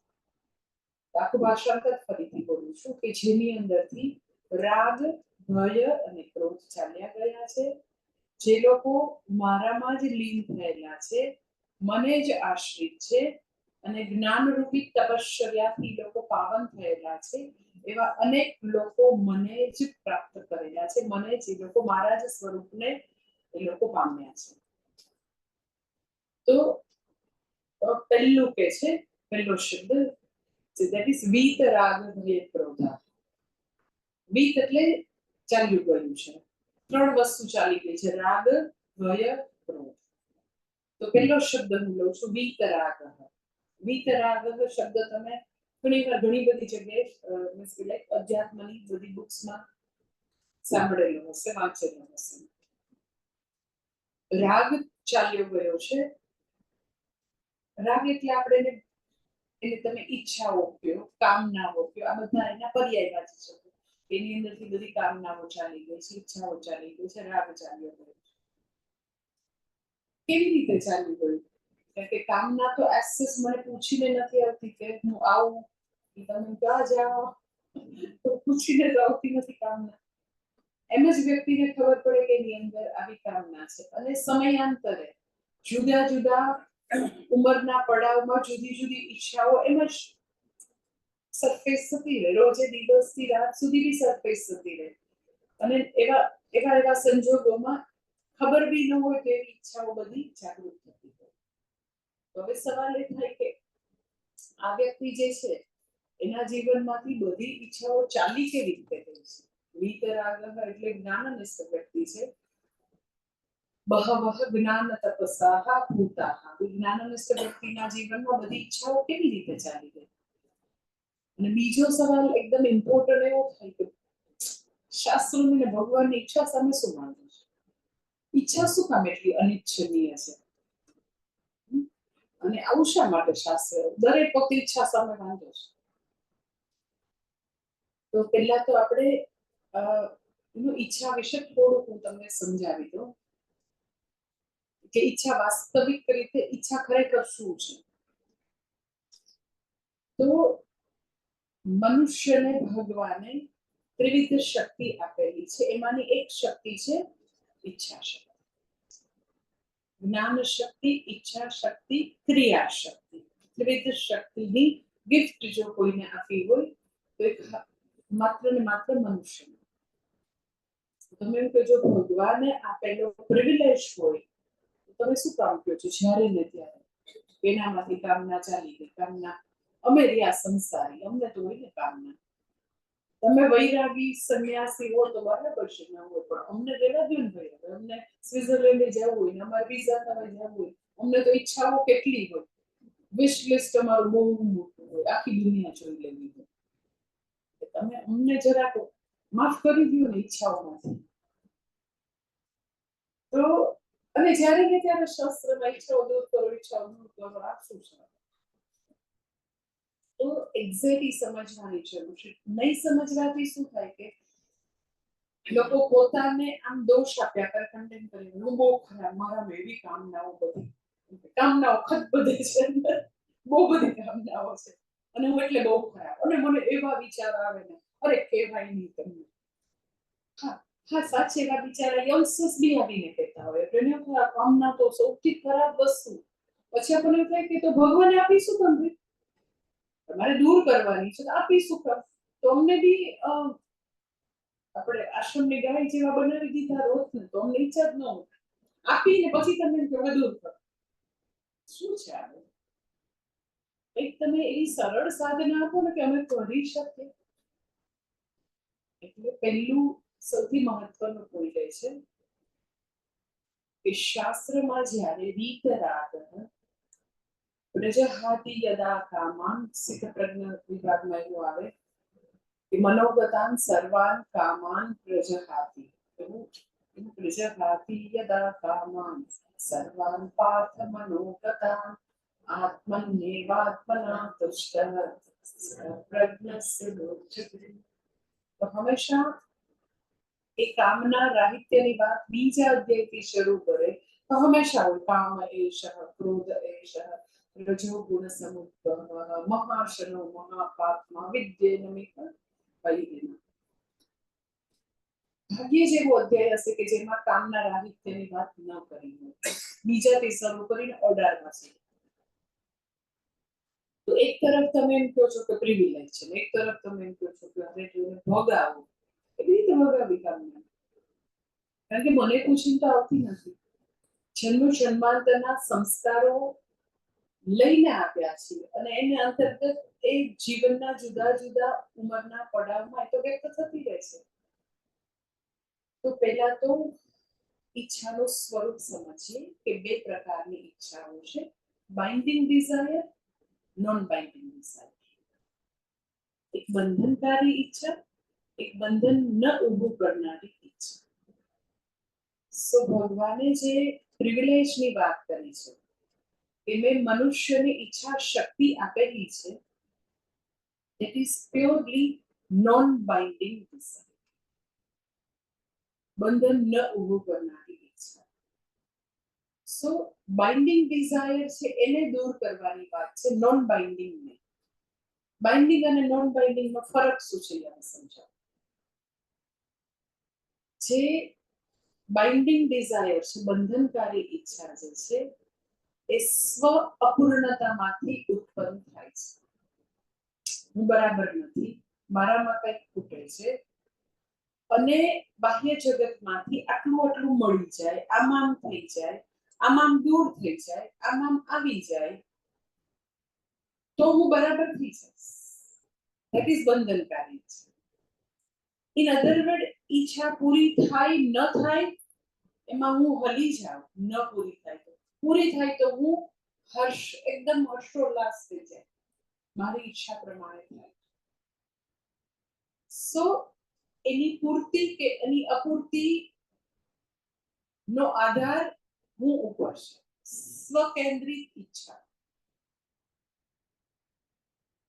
આખું ભાષાંતર ફરીથી બોલું છું કે જેની અંદરથી રાગ, ભય અને ક્રોધ ચાલ્યા ગયા છે, જે લોકો મારામાં જ લીન થયેલા છે, મને જ આશ્રિત છે અને જ્ઞાનરૂપી તપશ્ચર્યાથી લોકો પાવન થયેલા છે, એવા અનેક લોકો મને જ પ્રાપ્ત કરેલા છે, મને જ એ લોકો મારા જ સ્વરૂપને એ લોકો પામ્યા છે. તો પહેલું કે છે, પહેલો શબ્દ that is વીતરાગ ભય ક્રોધા. વીત એટલે ચાલ્યું ગયું છે, ત્રણ વસ્તુ ચાલી ગઈ છે, રાગ, ભય, ક્રોધ. તો પહેલો શબ્દ હું લઉં છું વીતરાગ. વીતરાગ શબ્દ તમે ઘણી બધી જગ્યાએ અધ્યાત્મની બધી બુક્સમાં સાંભળેલો હશે, વાંચેલો હશે. રાગ ચાલ્યો ગયો છે. રાગ એટલે આપણે એને તમે ઈચ્છાઓ કયો, કામનાઓ કયો, આ બધા એના પર્યાયવાચી શબ્દો. એની અંદરથી બધી કામનાઓ ચાલી ગઈ છે, ઈચ્છાઓ ચાલી ગઈ છે, રાગ ચાલ્યો ગયો. કેવી રીતે ચાલી ગયું? કારણ કે કામના તો એક્સેસ મને પૂછીને નથી આવતી કે હું આવું, તમે ક્યાં જાઓ, તો પૂછીને તો આવતી નથી કામના. એમ જ વ્યક્તિને ખબર પડે કે એની અંદર આવી કામના છે, અને સમયાંતરે જુદા જુદા ઉંમરના પડાવમાં જુદી જુદી ઈચ્છાઓ એમ જ સરફેસ થતી રહે, રોજે દિવસથી રાત સુધી બી સરફેસ થતી રહે. અને એવા સંજોગોમાં ખબર બી ન હોય કે એવી ઈચ્છાઓ બધી જાગૃત થતી હોય. તો હવે સવાલ એ થાય કે આ વ્યક્તિ જે છે એના જીવનમાંથી બધી ઈચ્છાઓ ચાલી કેવી રીતે ગઈ છે? વીતરાગ એટલે જ્ઞાનનિષ્ઠ વ્યક્તિ છે. બહવહ જ્ઞાન તપસાહ ભૂતાહ, જ્ઞાનનિષ્ઠ વ્યક્તિના જીવનમાં બધી ઈચ્છાઓ કેવી રીતે ચાલી ગઈ? અને બીજો સવાલ એકદમ ઇમ્પોર્ટન્ટ એવો થાય કે શાસ્ત્રોની ને ભગવાનની ઈચ્છા સામે શું વાંધો છે? ઈચ્છા શું કામ એટલી અનિચ્છનીય છે? અને આવું શા માટે શાસ્ત્ર દરેક વખતે ઈચ્છા સામે વાંધો છે? તો પહેલા તો આપણે ઈચ્છા વિશે થોડુંક હું તમને સમજાવી દઉં કે ઈચ્છા વાસ્તવિક રીતે ઈચ્છા ખરેખર શું છે. તો મનુષ્યને ભગવાને ત્રિવિધ શક્તિ આપેલી છે, એમાંની એક શક્તિ છે ઈચ્છા શક્તિ. જ્ઞાન શક્તિ, ઈચ્છા શક્તિ, ક્રિયા શક્તિ, ત્રિવિધ શક્તિની ગિફ્ટ જો કોઈને આપી હોય તો એક માત્ર ને માત્ર મનુષ્ય. તમે એમ કે જો ભગવાને આપેલો પ્રિવિલેજ હોય તો તમે શું કામ કહો છો? જ્યારે ને ત્યારે એનામાંથી કામના ચાલી ગઈ, કામના અમે રહ્યા સંસારી, અમને તો હોય ને કામના. તમે વૈરાગી સંન્યાસી હો તો બરાબર છે, ના હોય, પણ અમને રહેવા દો ને ભાઈ. અમને સ્વિટ્ઝરલેન્ડ જવું હોય ને અમારે વિઝા થવા જવું હોય, અમને તો ઈચ્છાઓ કેટલી હોય, વિશ લિસ્ટ અમારું બહુ મોટું હોય, આખી દુનિયા જોઈ લેવી હોય. તમે અમને જરાક માફ કરી દો ને ઈચ્છાઓમાંથી. તો અને જ્યારે ને ત્યારે શાસ્ત્રમાં ઈચ્છાઓ દૂર કરો, ઈચ્છાઓ દૂર કરો, આ શું છે? તો એક્ઝેક્ટલી સમજવાની જરૂર છે. નહીં સમજવાથી શું થાય કે લોકો પોતાને આમ દોષ આપ્યા કરે, કન્ડેમ કરી, હું બહુ ખરાબ, મારામાં એવી કામનાઓ બધી, કામનાઓ ખત બધે છે, બહુ બધી કામનાઓ છે અને હું એટલે બહુ ખરાબ, અને મને એવા વિચાર આવે ને, અરે કહેવાય નહીં તમને. હા હા, સાચી એવા બિચારા યંગસ્ટર્સ બી આવીને કહેતા હોય, એટલે કામના તો સૌથી ખરાબ વસ્તુ. પછી આપણને એવું થાય કે તો ભગવાને આપીશું તમને, તમારે દૂર કરવાની છે તો આપીશું કામ. તો અમને બી આપણે આશ્રમની ગાય જેવા બનાવી દીધા રોજ ને, તો અમને ઈચ્છા જ ન હોય આપીને પછી તમે દૂર કરો. શું છે આ? એક તમે એવી સરળ સાધના આપો ને કે અમે કરી શકીએ. એટલે પહેલું સૌથી મહત્વનું કોઈ રહે છે કે શાસ્ત્રમાં જ્યારે વીતરાગ પ્રજહાતિ યદા કામાન, સિદ્ધ પ્રજ્ઞ વિભાગમાં એવું આવે કે મનોગતાન સર્વાન કામાન પ્રજહાતિ, પ્રજહાતિ યદા કામાન સર્વાન પાર્થ મનોગતાન આત્મન્યેવાત્મના તુષ્ટઃ પ્રજ્ઞસ્ય લોચતે. તો હંમેશા એ કામના રાહિત્યની વાત બીજા અધ્યાયથી શરૂ કરે તો હંમેશા હોય કામ એષઃ ક્રોધ એષઃ રજોગુણ સમુદ્ભવઃ મહાશનો મહાપાત્મા વિદ્યેનમિહ પરિહિનઃ. ભાગ્યે જ એવો અધ્યાય હશે કે જેમાં કામના રાહિત્યની વાત ન કરી હોય, બીજાથી શરૂ કરીને 18 છે. તો એક તરફ તમે એમ કહો છો કે પ્રિવિલેજ છે, એક તરફ તમે એમ કહો છો કે હવે જોને ભોગાવો. એવી રીતે ભોગાવી કામના, કારણ કે મને પૂછીને તો આવતી નથી. જન્મ જન્માંતરના સંસ્કારો લઈને આપ્યા છે અને એને અંતર્ગત એ જીવનના જુદા જુદા ઉંમરના પડાવમાં એ તો વ્યક્ત થતી રહે છે. તો પહેલા તો ઈચ્છાનું સ્વરૂપ સમજીએ કે બે પ્રકારની ઈચ્છાઓ છે, binding desire, non binding desire. એક બંધનકારી ઈચ્છા, એક બંધન ન ઊભું કરનારી ઈચ્છા. સો ભગવાને જે પ્રિવિલેજની વાત કરી છે કે મેં મનુષ્યને ઈચ્છા શક્તિ આપેલી છે, that is purely non binding desire. બંધન ન ઊભું કરનારી ઈચ્છા. સો બાઇન્ડિંગ ડિઝાયર છે એને દૂર કરવાની વાત છે, નોન બાઇન્ડિંગ ને. બાઇન્ડિંગ અને નોન બાઇન્ડિંગ નો ફરક શું છે યાદ સમજાવો. જે બાઇન્ડિંગ ડિઝાયર છે, બંધનકારી ઈચ્છા જે છે એ સ્વ અપૂર્ણતામાંથી ઉત્પન્ન થાય છે. હું બરાબર નથી, મારામાં કંઈક ખૂટે છે અને બાહ્ય જગતમાંથી આટલું આટલું મળી જાય, આમ થઈ જાય, આમ દૂર થઈ જાય, આમ આવી જાય તો હું બરાબર થઈ જઈશ. ધેટ ઇઝ બંધનકારી છે. ઇન અધર વર્ડ, ઈચ્છા પૂરી થાય ન થાય એમાં હું હલી જાઉં, ન પૂરી થાય તો. પૂરી થાય તો હું એકદમ હર્ષોલ્લાસ થઈ જાય, મારી ઈચ્છા પ્રમાણે થાય. સો એની પૂર્તિ કે એની અપૂર્તિ નો આધાર હું ઉપર છે, સ્વકેન્દ્રિત ઈચ્છા.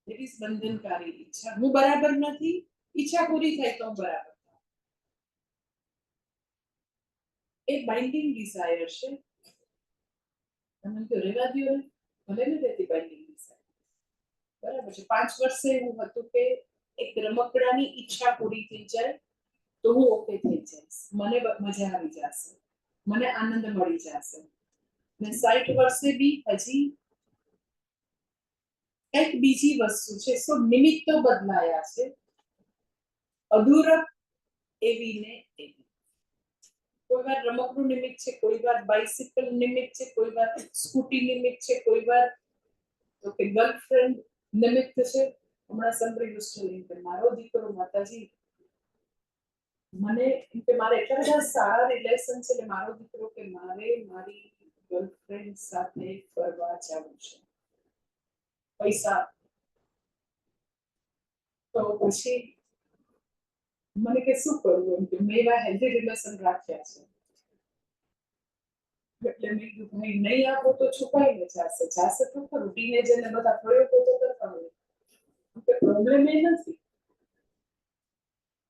ઇટ ઇઝ બંધનકારી ઈચ્છા. હું બરાબર નથી, ઈચ્છા પૂરી થાય તો હું બરાબર થાઉં. એ બાઇન્ડિંગ ડિઝાયર છે. તમે તો રેવા દો ને, ભલે ને રહેતી બાઇન્ડિંગ ડિઝાયર. બરાબર છે. 5 વર્ષે એવું હતું કે એક રમકડાની ઈચ્છા પૂરી થઈ જાય તો હું ઓકે થઈ જઈશ, મને મજા આવી જશે, મને આનંદ મળી જશે. ને 60 વર્ષે બી હજી એક બીજી વસ્તુ છે. સો નિમિત્તો બદલાયા છે, અધૂરપ એવી ને એવી. કોઈ વાર રમકડું નિમિત્ત છે, કોઈ વાર બાઇસિકલ નિમિત્ત છે, કોઈ વાર સ્કૂટી નિમિત્ત છે, કોઈ વાર તો કે ગર્લફ્રેન્ડ નિમિત્ત છે. હમણાં સાંભળ્યું છે કે મારો દીકરો માતાજી મને કે મારે એટલા બધા સારા રિલેશન છે કે મારો દીકરો કે મારે મારી ગર્લફ્રેન્ડ સાથે ફરવા જવું છે, પૈસા. તો પછી મને કે શું કરવું, એમ કે મેં એવા હેલ્ધી રિલેશન રાખ્યા છે. એટલે મેં કીધું ભાઈ નહીં આપો તો છુપાઈને જાશે તો ખરું. ટીનેજરને બધા પ્રયોગો તો કરતા હોય. પ્રોબ્લેમ એ નથી,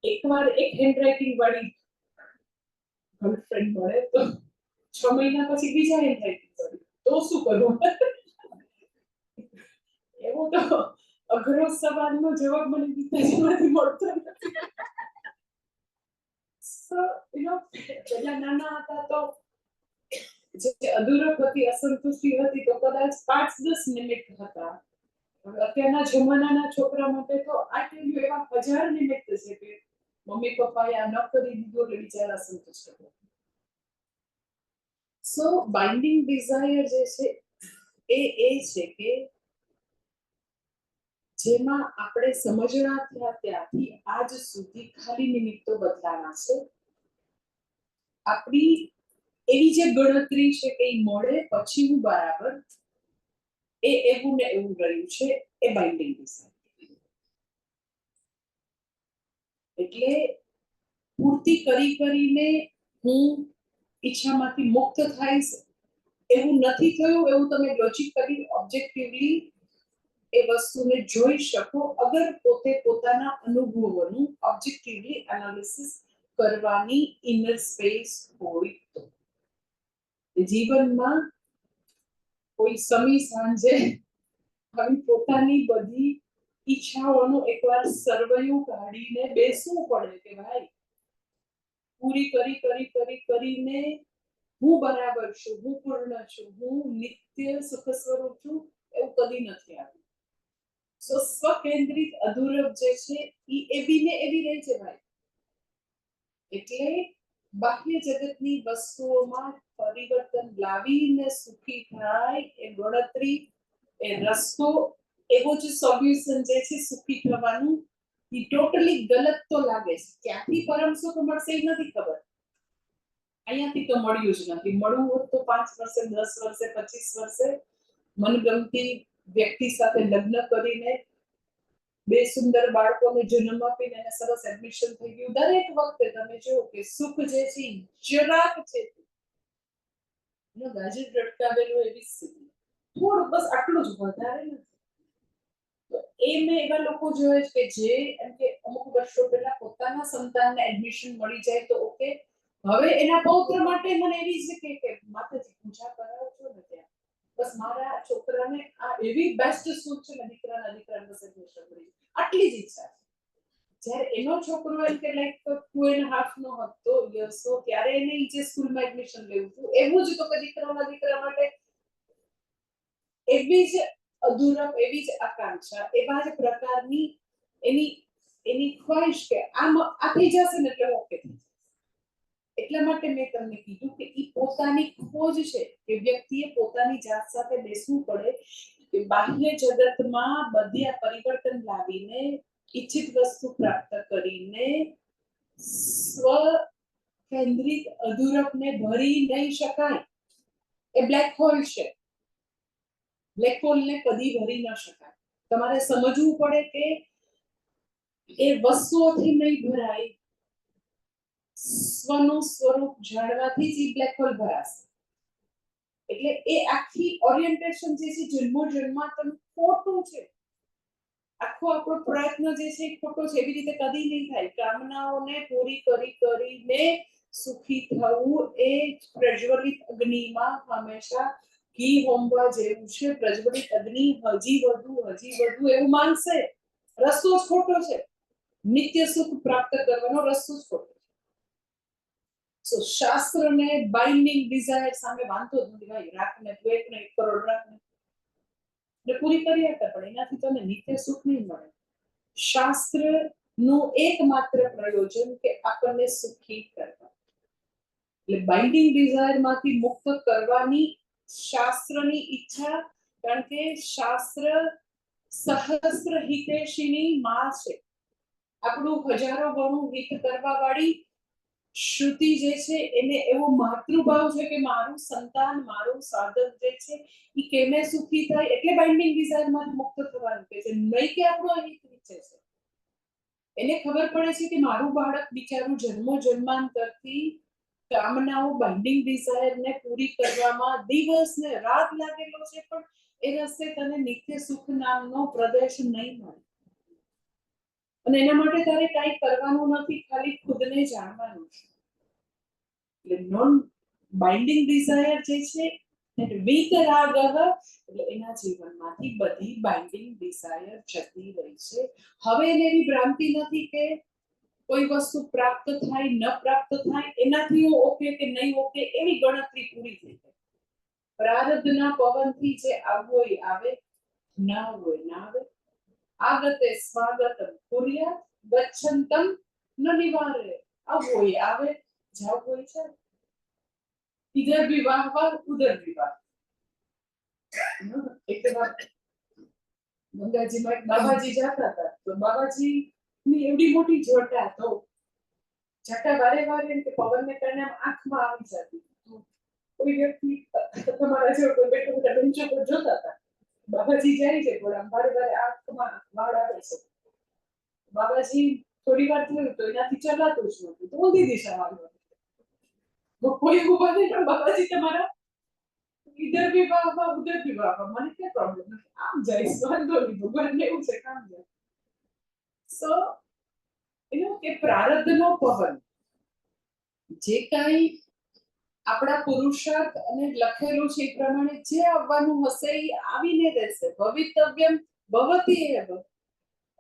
એકવાર એક હેન્ડરાઇટિંગ વાળી ગર્લફ્રેન્ડ મળે તો 6 મહિના પછી બીજા હેન્ડરાઇટિંગ વાળી, તો શું કરવું? એવો તો અઘરો સવાલનો જવાબ મને પિતાજીમાંથી મળતો નથી. સો પેલા નાના હતા તો જે અધૂરપ હતી, અસંતુષ્ટિ હતી તો કદાચ 5-10 નિમિત્ત હતા. અત્યારના જમાનાના છોકરા માટે તો આ ટેવ એવા 1000 નિમિત્ત છે કે મમ્મી પપ્પાએ આ ન કરી દીધું એટલે બિચારા સંતુષ્ટ હતા. સો બાઇન્ડિંગ ડિઝાયર જે છે એ છે કે જેમાં આપણે સમજણા થયા ત્યાંથી આજ સુધી ખાલી નિમિત્તો બદલાના છે. આપણી એવી જે ગણતરી છે કે મળે પછી હું બરાબર, એ એવું ને એવું રહ્યું છે, એ બાઇન્ડિંગ ડિઝાયર. એટલે પૂર્તિ કરીને હું ઈચ્છામાંથી મુક્ત થાઈશ એવું નથી થયું, એવું તમે લોજિકલી ઓબ્જેક્ટિવલી એ વસ્તુને જોઈ શકો અગર પોતે પોતાના અનુભવોનું ઓબ્જેક્ટિવલી એનાલિસિસ કરવાની ઇનર સ્પેસ હોય તો જીવનમાં કોઈ સમી સાંજે આવી પોતાની બધી ઈચ્છાઓનું એકવાર સર્વૈયું કાઢીને બેસવું પડે કે ભાઈ પૂરી કરીને હું બરાબર છું, હું પૂર્ણ છું, હું નિત્ય સુખ સ્વરૂપ છું, એવું કદી નથી આવ્યું. સો સ્વકેન્દ્રિત અધૂરપ જે છે એ એવી ને એવી રહે છે ભાઈ. એટલે બાહ્ય જગતની વસ્તુઓમાં પરિવર્તન લાવીને સુખી થાય એ ગણતરી, એ રસ્તો, એવો જ સોલ્યુશન જે છે સુખી થવાનું, એ ટોટલી ગલત તો લાગે છે. ક્યાંથી પરમ સુખ મળશે એ નથી ખબર, અહીંયાથી તો મળ્યું જ નથી. મળવું હોત તો 5 વર્ષે, 10 વર્ષે, 25 વર્ષે મનગમતી વ્યક્તિ સાથે લગ્ન કરીને 2 સુંદર બાળકોને જન્મ આપીને એને સરસ એડમિશન થઈ ગયું. દરેક વખતે તમે જુઓ કે સુખ જે છે જરાક છે એનો ગાજર લટકાવેલું એવી સ્થિતિ, થોડું બસ આટલું જ, વધારે નથી. તો એ મેં એવા લોકો જોયે છે કે જે એમ કે અમુક વર્ષો પહેલા પોતાના સંતાનને એડમિશન મળી જાય તો ઓકે, હવે એના પૌત્ર માટે મને એવી છે કે માતાજી પૂજા કરાવજો ને ત્યાં, બસ મારા છોકરાને આ એવી બેસ્ટ સ્કૂલ છે ને દીકરાને બસ એડમિશન મળી, આટલી જ ઈચ્છા છે. જ્યારે એનો છોકરો એમ કે લાઈક 2.5 નો હતો યર્સનો, ત્યારે એને જે સ્કૂલમાં એડમિશન લેવું હતું એવું જ તો કે દીકરા માટે એવી જ અધૂરપ, એવી જ આકાંક્ષા, એવા જ પ્રકારની એની ખ્વાહિશ કે આ થઈ જશે ને એટલે ઓકે થઈ જશે. એટલા માટે મેં તમને કીધું કે એ પોતાની ખોજ છે કે વ્યક્તિએ પોતાની જાત સાથે બેસવું પડે કે બાહ્ય જગતમાં બધી આ પરિવર્તન લાવીને ઈચ્છિત વસ્તુ પ્રાપ્ત કરીને સ્વ કેન્દ્રિત અધૂરપને ભરી નહીં શકાય. એ બ્લેક હોલ છે. બ્લેક હોલને કદી ભરી ન શકાય. તમારે સમજવું પડે કે એ વસ્તુઓથી નહીં ભરાય, સ્વનું સ્વરૂપ જાણવાથી જ બ્લેક હોલ ભરાશે. એટલે એ આખી ઓરિએન્ટેશન જે છે જન્મો જન્માંતર ખોટું છે. આખો આપણો પ્રયત્ન જે છે એ ખોટો છે. એવી રીતે કદી નહીં થાય. કામનાઓને પૂરી કરીને સુખી થવું એ પ્રજ્વલિત અગ્નિમાં હંમેશા ઘી હોમવા જેવું છે. પ્રજ્વલિત અગ્નિ હજી વધુ એવું માંગશે, રસ્તો જ ખોટો છે. નિત્ય સુખ પ્રાપ્ત કરવાનો રસ્તો જ ખોટો. સો શાસ્ત્રને બાઇન્ડિંગ ડિઝાયર સામે વાંધો જ નથી ભાઈ, રાખને તું 1 કરોડ રાખને એટલે પૂરી કરી આપે, પણ એનાથી તમને નિત્ય સુખ નહીં મળે. શાસ્ત્ર નું એકમાત્ર પ્રયોજન કે આપણને સુખી કરવા, એટલે બાઇન્ડિંગ ડિઝાયર માંથી મુક્ત કરવાની શાસ્ત્રની ઈચ્છા. કારણ કે શાસ્ત્ર સહસ્ત્ર હિતેશીની માં છે. આપણું હજારો ગણું હિત કરવા વાળી શ્રુતિ જે છે એને એવો માતૃભાવ છે કે મારું સંતાન, મારું સાધક જે છે એ કેમે સુખી થાય, એટલે બાઇન્ડિંગ ડિઝાયરમાં મુક્ત થવાનું કે છે, નહીં કે આપણો હિત ઈચ્છે છે. એને ખબર પડે છે કે મારું બાળક બિચારું જન્મો જન્માંતરથી કામનાઓ, બાઇન્ડિંગ ડિઝાયરને પૂરી કરવામાં દિવસ ને રાત લાગેલો છે, પણ એ રસ્તે તને નિત્ય સુખ નામનો પ્રદેશ નહીં મળે. અને એના માટે તારે કંઈ કરવાનું નથી, ખાલી ખુદને જાણવાનું છે. એટલે નોન બાઇન્ડિંગ ડિઝાયર જે છે એટલે વિતરાગઃ, એટલે એના જીવનમાંથી બધી બાઇન્ડિંગ ડિઝાયર જતી રહી છે. હવે એને એવી ભ્રાંતિ નથી કે કોઈ વસ્તુ પ્રાપ્ત થાય ન પ્રાપ્ત થાય એનાથી હું ઓકે કે નહીં ઓકે, એવી ગણતરી પૂરી થઈ ગઈ. પ્રારબ્ધના પવનથી જે આવવું હોય આવે, ના હોય ના આવે. આગતે સ્વાગતમ કુર્યાત, ગચ્છન્તમ ન નિવારે. આવવું હોય આવે, જાવ હોય છે. इधर भी वाह वाह, उधर भी वाह. एक बार ગંગાજીમાં એક બાબાજી જતા હતા, તો બાબાજી ની એવડી મોટી જટા, તો જટા વારે વારે કે પવનને કારણે આંખમાં આવી જતી. કોઈ વ્યક્તિ તમારા જેવો કોઈ બેઠો બેઠા બેન્ચો પર જોતા હતા. બાબાજી જાય છે થોડા વારે વારે આંખમાં વાળ આવે છે. બાબાજી થોડી વાર થયું તો એનાથી ચલાતું જ નહોતું, તો ઊંધી દિશામાં આવ્યો. કોઈ ઉભા નહીં, પણ બાબાજી તમારા इधर भी वाह वाह, उधर भी वाह वाह. મને क्या प्रॉब्लम નથી, આમ જઈશ, વાંધો નહીં, ભગવાનને એવું છે કામ જાય. સો એનું કે પ્રારબ્ધનો પવન જે કાંઈ આપણા પુરુષાર્થ અને લખેલું છે એ પ્રમાણે જે આવવાનું હશે એ આવીને રહેશે. ભવિતવ્યમ ભવતી એવ,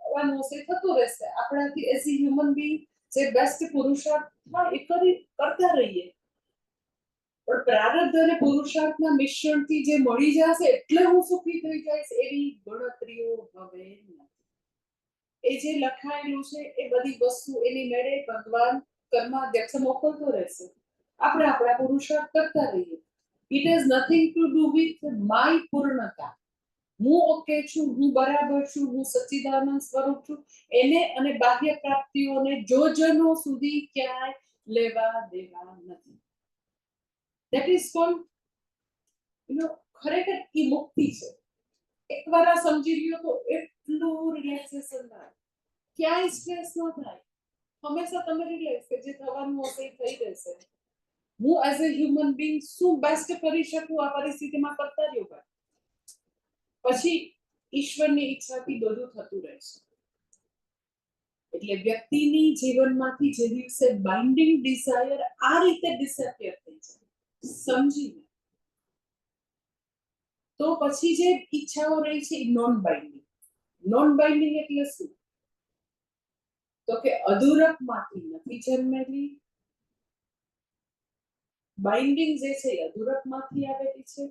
આવવાનું હશે એ થતું રહેશે. આપણાથી એઝ અ હ્યુમન બીંગ જે બેસ્ટ પુરુષાર્થ થાય એ કરતા રહીએ. પણ પ્રારબ્ધ અને પુરુષાર્થના મિશ્રણથી જે મળી જશે એટલે હું સુખી થઈ જઈશ એવી ગણતરીઓ હવે નથી. એ જે લખાયેલું છે એ બધી વસ્તુ એની મેળે ભગવાન કર્માધ્યક્ષ મોકલતો રહેશે. આપણે આપણા પુરુષાર્થ કરતા રહીએ. It has nothing to do with my પૂર્ણતા. હું ઓકે છું, હું બરાબર છું, હું સચ્ચિદાનંદ સ્વરૂપ છું, એને અને બાહ્ય પ્રાપ્તિઓને જોજનો સુધી ક્યાંય લેવા દેવા નથી. ધેટ ઇઝ કોલ્ડ ખરેખર એ મુક્તિ છે. એકવાર આ સમજી લ્યો તો એટલું રિલેક્સેશન થાય, ક્યાંય સ્ટ્રેસ ન થાય. હંમેશા તમે રિલેક્સ કે જે થવાનું હશે એ થઈ રહેશે. હું એઝ અ હ્યુમન બીંગ શું બેસ્ટ કરી શકું આ પરિસ્થિતિમાં કરતા રહ્યો ભાઈ. પછી ઈશ્વરની ઈચ્છાથી બધું થતું રહેશે. એટલે વ્યક્તિની જીવનમાંથી જે દિવસે બાઇન્ડિંગ ડિઝાયર આ રીતે ડિસેપિયર થઈ જાય સમજીને, તો પછી જે ઈચ્છાઓ રહી છે એ નોન બાઇન્ડિંગ. નોન બાઇન્ડિંગ એટલે શું? તો કે અધૂરપમાંથી નથી જન્મેલી. બાઇન્ડિંગ જે છે એ અધૂરપમાંથી આવેલી છે.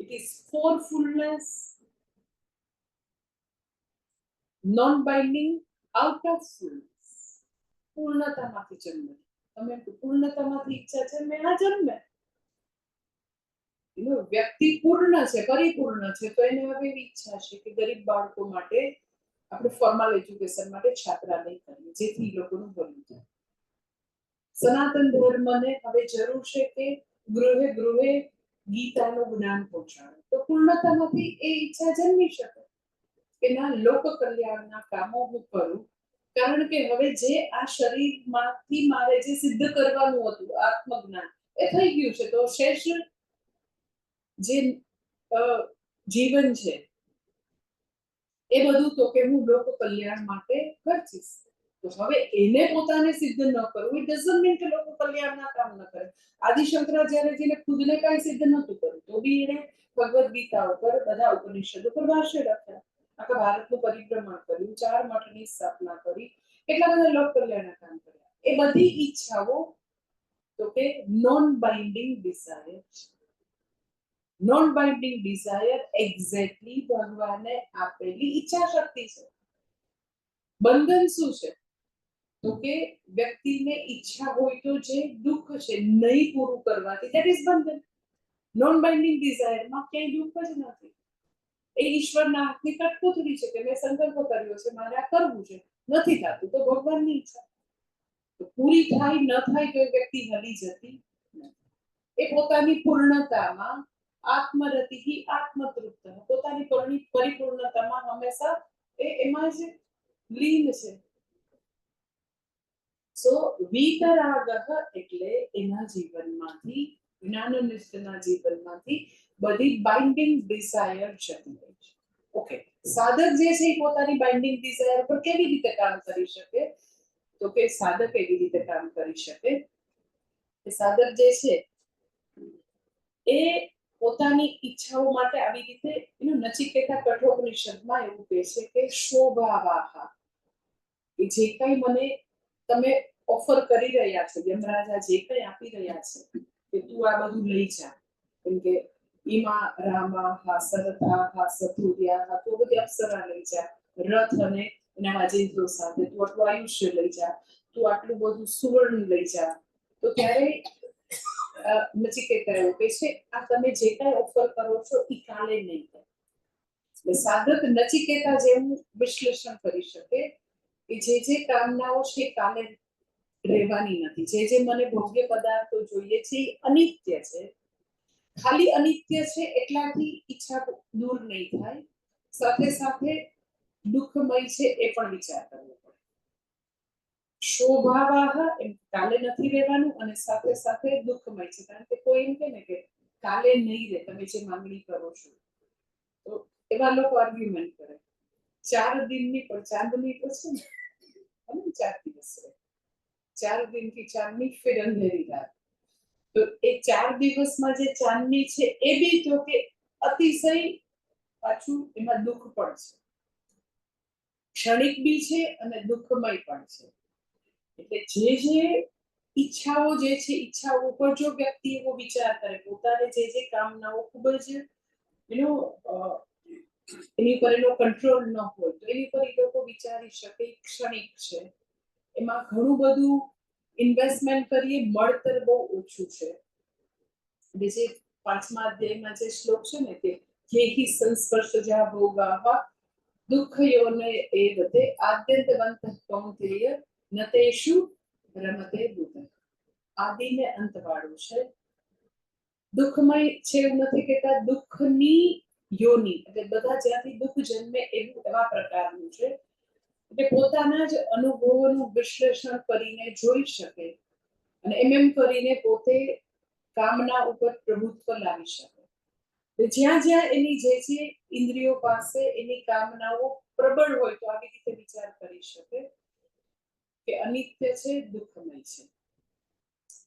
ઇટ ઇઝ ફોરફુલનેસ. Non binding out of fullness, પૂર્ણતામાંથી જન્મે. તમે પૂર્ણતામાંથી ઈચ્છા જન્મે આ જન્મે. વ્યક્તિ પૂર્ણ છે, પરિપૂર્ણ છે, તો એને હવે એવી ઈચ્છા છે કે ગરીબ બાળકો માટે આપણે ફોર્મલ એજ્યુકેશન માટે છાત્રાલય કરીએ જેથી લોકોનું ભલું થાય. સનાતન ધર્મને હવે જરૂર છે કે ગૃહે ગૃહે ગીતાનું જ્ઞાન પહોંચાડે. તો પૂર્ણતામાંથી એ ઈચ્છા જન્મી શકે કે ના લોક કલ્યાણના કામો હું કરું. કારણ કે હવે જે આ શરીરમાંથી મારે જે સિદ્ધ કરવાનું હતું આત્મજ્ઞાન એ થઈ ગયું છે. તો શેષ જે જીવન છે એ બધું તો કે હું લોક કલ્યાણ માટે ખર્ચીશ. તો હવે એને પોતાને સિદ્ધ ન કરવું ઇટ ડઝન્ટ મીન કે લોકો કલ્યાણના કામ ન કરે. આદિ શંકરાચાર્યજીને ખુદને કાંઈ સિદ્ધ નહોતું કર્યું તો બી એને ભગવદ ગીતા ઉપર બધા ઉપનિષદો પર ભાષ્ય લખ્યા. આખા ભારતનું પરિભ્રમણ કર્યું, 4 મઠની સ્થાપના કરી, કેટલા બધા લોક કલ્યાણના કામ કર્યા. એ બધી ઈચ્છાઓ તો કે નોન બાઇન્ડિંગ ડિઝાયર છે. નોન બાઇન્ડિંગ ડિઝાયર એક્ઝેક્ટલી ભગવાને આપેલી ઈચ્છા શક્તિ છે. બંધન શું છે? તો કે વ્યક્તિને ઈચ્છા હોય તો જે દુઃખ છે નહીં પૂરું કરવાથી ધેટ ઇઝ બંધન. નોન બાઇન્ડિંગ ડિઝાયરમાં ક્યાંય દુઃખ જ નથી. એ ઈશ્વરના હાથની કઠપૂતળી છે કે મેં સંકલ્પ કર્યો છે મારે આ કરવું છે, નથી થતું તો ભગવાનની ઈચ્છા. તો પૂરી થાય ન થાય તો એ વ્યક્તિ હલી જતી નથી. એ પોતાની પૂર્ણતામાં આત્મરતિથી આત્મતૃપ્ત, પોતાની પરિપૂર્ણતામાં હંમેશા એમાં જ લીન છે. સો વીતરાગઃ એટલે એના જીવનમાંથી, જ્ઞાનનિષ્ઠના જીવનમાંથી બધી બાઇન્ડિંગ ડિઝાયર જતી રહી છે. ઓકે, સાધક જે છે એ પોતાની બાઇન્ડિંગ ડિઝાયર પર કેવી રીતે કામ કરી શકે? તો કે સાધક એવી રીતે કામ કરી શકે કે સાધક જે છે એ પોતાની ઈચ્છાઓ માટે આવી રીતે નચિકેતા કઠોપનિષદમાં એવું કહે છે કે શોભાવાહા, કે જે કંઈ મને તમે ઓફર કરી રહ્યા છો, યમરાજા જે કંઈ આપી રહ્યા છે કે તું આ બધું લઈ જા, કેમ કે ઈમા રામા હા સરથા હા સતુર્યા હા, તો બધી અપ્સરા લઈ જા, રથ અને એના વાજિંત્રો સાથે તું આટલું આયુષ્ય લઈ જા, તું આટલું બધું સુવર્ણ લઈ જા. તો ત્યારે નચિકેતા એવું કહે છે આ તમે જે કાંઈ ઓફર કરો છો એ કાલે નહીં થાય. એટલે સાધક નચિકેતા જેવું વિશ્લેષણ કરી શકે કે જે કામનાઓ છે કાલે રહેવાની નથી. જે મને ભોગ્ય પદાર્થો જોઈએ છે એ અનિત્ય છે. ખાલી અનિત્ય છે એટલાથી ઈચ્છા દૂર નહીં થાય. સાથે સાથે દુઃખમય છે એ પણ વિચાર કરવો પડે. શોભાવાહ એમ કાલે નથી રહેવાનું અને સાથે સાથે દુઃખમય છે. કારણ કે કોઈ એમ કે ને કે કાલે નહીં રહે તમે જે માંગણી કરો છો, તો એવા લોકો આર્ગ્યુમેન્ટ કરે 4 દિનની પણ ચાંદની તો છે ને 4 દિવસ રહે, 4 दिन की चांदनी फिर अंधेरी रात। तो એ 4 દિવસમાં જે ચાંદની છે એ બી તો કે અતિશય પાછું એમાં દુઃખ પણ છે, ક્ષણિક બી છે અને દુઃખમય પણ છે. એટલે જે ઈચ્છાઓ જે છે ઈચ્છાઓ ઉપર જો વ્યક્તિ એવો વિચાર કરે, પોતાને જે કામનાઓ ખૂબ જ એનો એની પર એનો કંટ્રોલ ન હોય તો એની પર એ લોકો વિચારી શકે ક્ષણિક છે, એમાં ઘણું બધું ઇન્વેસ્ટમેન્ટ કરીએ મળતર બહુ ઓછું છે. એટલે જે 5મા અધ્યાયમાં જે શ્લોક છે ને કે યેહિ સંસ્પર્શજા ભોગાઃ દુઃખયોને એવતે આદ્યંતવંતઃ કૌંતેય નતેષુ રમતે બુદ્ધ. આદિ ને અંત વાળું છે, દુઃખમય છે એવું નથી કહેતા, દુઃખની યોની એટલે બધા જ્યાંથી દુઃખ જન્મે એવું એવા પ્રકારનું છે. એટલે પોતાના જ અનુભવોનું વિશ્લેષણ કરીને જોઈ શકે અને એમ કરીને પોતે કામના ઉપર પ્રભુત્વ લાવી શકે. જ્યાં જ્યાં એની જે ઇન્દ્રિયો પાસે એની કામનાઓ પ્રબળ હોય તો આવી રીતે વિચાર કરી શકે કે અનિત્ય છે, દુઃખમય છે.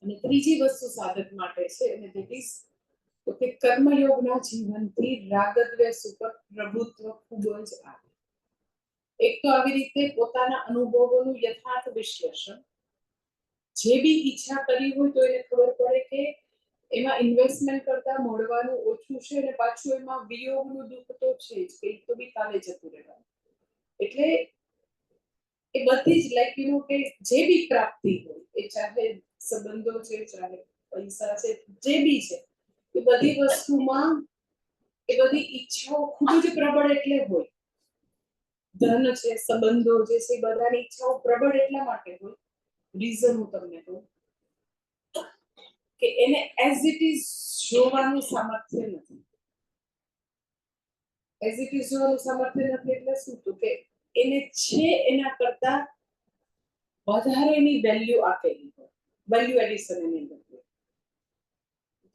અને ત્રીજી વસ્તુ સાધક માટે છે અને ધેટ ઇઝ તો કે કર્મયોગના જીવનથી રાગદ્વેષ ઉપર પ્રભુત્વ ખૂબ જ આવે. એક તો આવી રીતે પોતાના અનુભવોનું યથાર્થ વિશ્લેષણ, જે બી ઈચ્છા કરી હોય તો એને ખબર પડે કે એમાં ઇન્વેસ્ટમેન્ટ કરતા મળવાનું ઓછું છે અને પાછું એમાં વિયોગનું દુઃખ તો છે જ, કે તો બી કાલે જતું રહેવાનું. એટલે એ બધી જ લાઈક યુ નો કે જે બી પ્રાપ્તિ હોય એ ચાહે સંબંધો છે, ચાહે પૈસા છે, જે બી છે એ બધી વસ્તુમાં એ બધી ઈચ્છાઓ ખૂબ જ પ્રબળ એટલે હોય. ધન છે, સંબંધો જે છે, બધાની ઈચ્છાઓ પ્રબળ એટલા માટે હોય. રીઝન હું તમને કહું કે એને એઝ ઇટ ઇઝ જોવાનું સામર્થ્ય નથી. એઝ ઇટ ઇઝ જોવાનું સામર્થ્ય નથી એટલે શું? તો કે એને છે એના કરતા વધારેની વેલ્યુ આપેલી હોય, વેલ્યુ એડિશન એની અંદર હોય.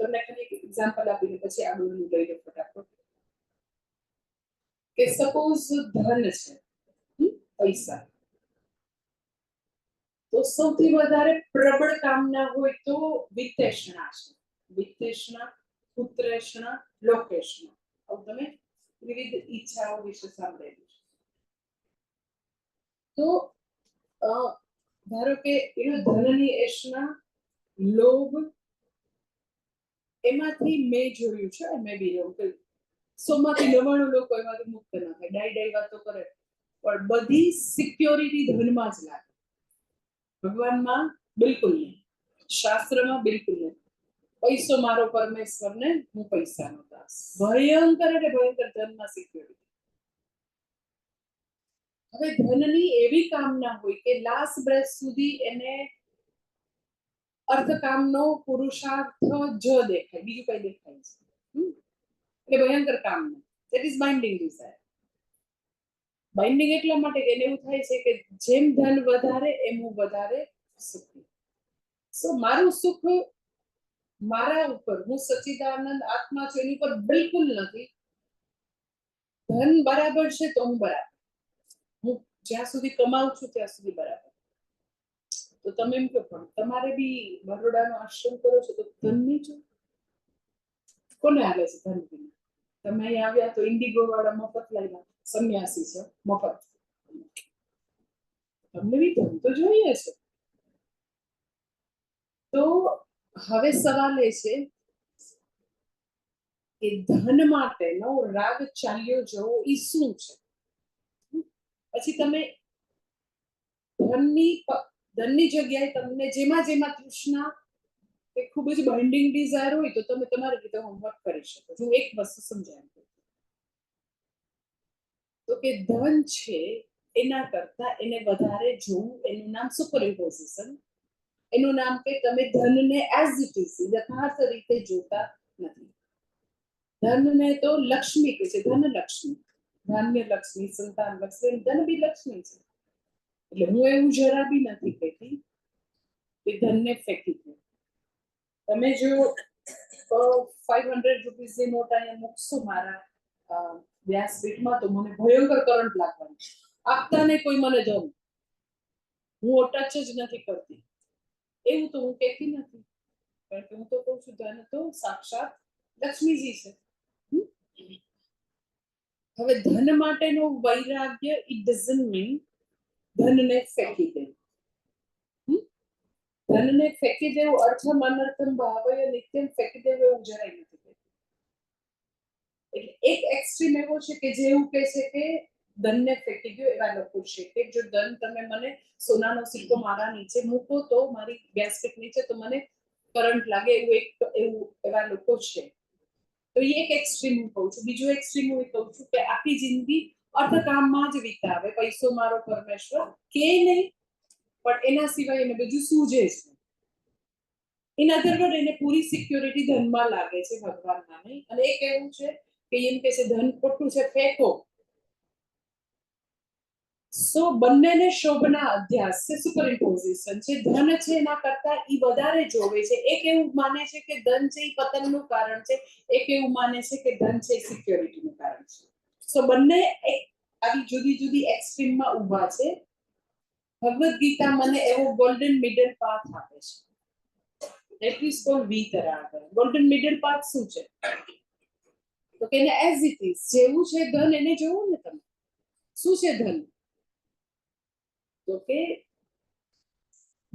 તમને ખાલી એક એક્ઝામ્પલ આપીને પછી આગળ લઈ લો ફટાફટ. કે સપોઝ ધન છે, પૈસા, તો સૌથી વધારે પ્રબળ કામના હોય તો વિતેષણા છે. વિતેષણા, પુત્રેષણા, લોકેષણા, આવું તમે વિવિધ ઈચ્છાઓ વિશે સાંભળેલું છે. તો ધારો કે ધનની એષણા, લોભ, એમાંથી મેં જોયું છે, મેં બી એવું કે 100માંથી 99 લોકો એમાંથી મુક્ત ના થાય. ડાઈ વાતો કરે પણ બધી સિક્યોરિટી ધનમાં જ લાગે. ભગવાનમાં બિલકુલ નહીં, શાસ્ત્રમાં બિલકુલ નહીં. પૈસો મારો પરમેશ્વર ને હું પૈસાનો દાસ. ભયંકર એટલે ભયંકર ધનમાં સિક્યોરિટી. હવે ધનની એવી કામના હોય કે લાસ્ટ બ્રેથ સુધી એને અર્થકામનો પુરુષાર્થ જ દેખાય, બીજું કઈ દેખાય છે. એટલે ભયંકર કામના, that is binding desire. Binding એટલા માટે કે એને એવું થાય છે કે જેમ ધન વધારે એમ હું વધારે સુખી. સો મારું સુખ મારા ઉપર, હું સચ્ચિદાનંદ આત્મા છું એની ઉપર બિલકુલ નથી. ધન બરાબર છે તો હું બરાબર, હું જ્યાં સુધી કમાઉં છું ત્યાં સુધી બરાબર. તો તમે એમ કહો પણ તમારે બી બરોડાનો આશ્રમ કરો છો તો ધનની છો, કોને આવે છે ધન વિના? તમે અહીં આવ્યા તો ઇન્ડિગો વાળા મફત લાવ્યા, સંન્યાસી છે મફત, તમને બી ધન તો જોઈએ છે. તો હવે સવાલ એ છે કે ધન માટેનો રાગ ચાલ્યો જવો એ શું છે? પછી તમે ધનની જગ્યાએ તમને જેમાં તૃષ્ણા કે ખૂબ જ બાઇન્ડિંગ ડિઝાયર હોય તો તમે તમારી રીતે હોમવર્ક કરી શકો. હું એક વસ્તુ સમજાવું તો કે ધન છે એના કરતા એને વધારે જોવું, એનું નામ સુપરઇમ્પોઝિશન. એનું નામ કે તમે ધનને એઝ ઇટ ઇઝ યથાર્થ રીતે જોતા નથી. ધનને તો લક્ષ્મી કહે છે, ધનલક્ષ્મી, ધાન્ય લક્ષ્મી, સંતાન લક્ષ્મી, ધન બી લક્ષ્મી છે. એટલે હું એવું જરા બી નથી કહેતી કે ધનને ફેંકી દો. તમે જો 500 રૂપીસની નોટ અહીંયા મૂકશો મારા વ્યાસપીઠમાં તો મને ભયંકર કરંટ લાગવાનો. આપતા ને કોઈ મને ધન, હું ટચ જ નથી કરતી. એવું તો હું કહેતી નથી, કારણ કે હું તો કહું છું ધન તો સાક્ષાત લક્ષ્મીજી છે. હવે ધન માટેનો વૈરાગ્ય ઇટ ડઝન્ટ મીન ધનને ફેંકી દેવું. ધનને ફેંકી દેવું અર્થમ અનર્થમ ભાવય નિત્યમ ફેંકી દેવું એવું જરાય નથી કહેતું. એટલે એક એક્સ્ટ્રીમ એવો છે કે જે એવું કહે છે કે ધનને ફેંકી દો, એવા લોકો છે કે જો ધન તમે મને સોનાનો સિક્કો મારા નીચે મૂકો તો મારી ગેસ સ્ટિક નીચે તો મને કરંટ લાગે, એવું એવા લોકો છે. તો એ એક એક્સ્ટ્રીમ હું કહું છું. બીજું એક્સ્ટ્રીમ હું કહું છું કે આખી જિંદગી અર્થકામમાં જ વિતાવે, પૈસો મારો પરમેશ્વર કે નહીં, પણ એના સિવાય એને બીજું સૂઝે છે. ઇન અધર વર્ડ એને પૂરી સિક્યોરિટી ધનમાં લાગે છે, ભગવાનમાં નહીં. અને એક એવું છે કે એમ કે છે ધન ખોટું છે ફેંકો. સો બંનેને શોભના અધ્યાસ છે, સુપરઇમ્પોઝિશન છે. ધન છે એના કરતા ઈ વધારે જોવે છે. એક એવું માને છે કે ધન છે ઈ પતનનું કારણ છે, એક એવું માને છે કે ધન છે સિક્યોરિટીનું કારણ છે. સો બંને એક આવી જુદી જુદી એક્સ્ટ્રીમમાં ઊભા છે. ભગવદ ગીતા મને એવો ગોલ્ડન મિડલ પાથ આપે છે. That is called Vitrag. Golden middle path શું છે? તો કે એઝ ઇટ ઇઝ જેવું છે ધન એને જોવું ને તમે. શું છે ધન? તો કે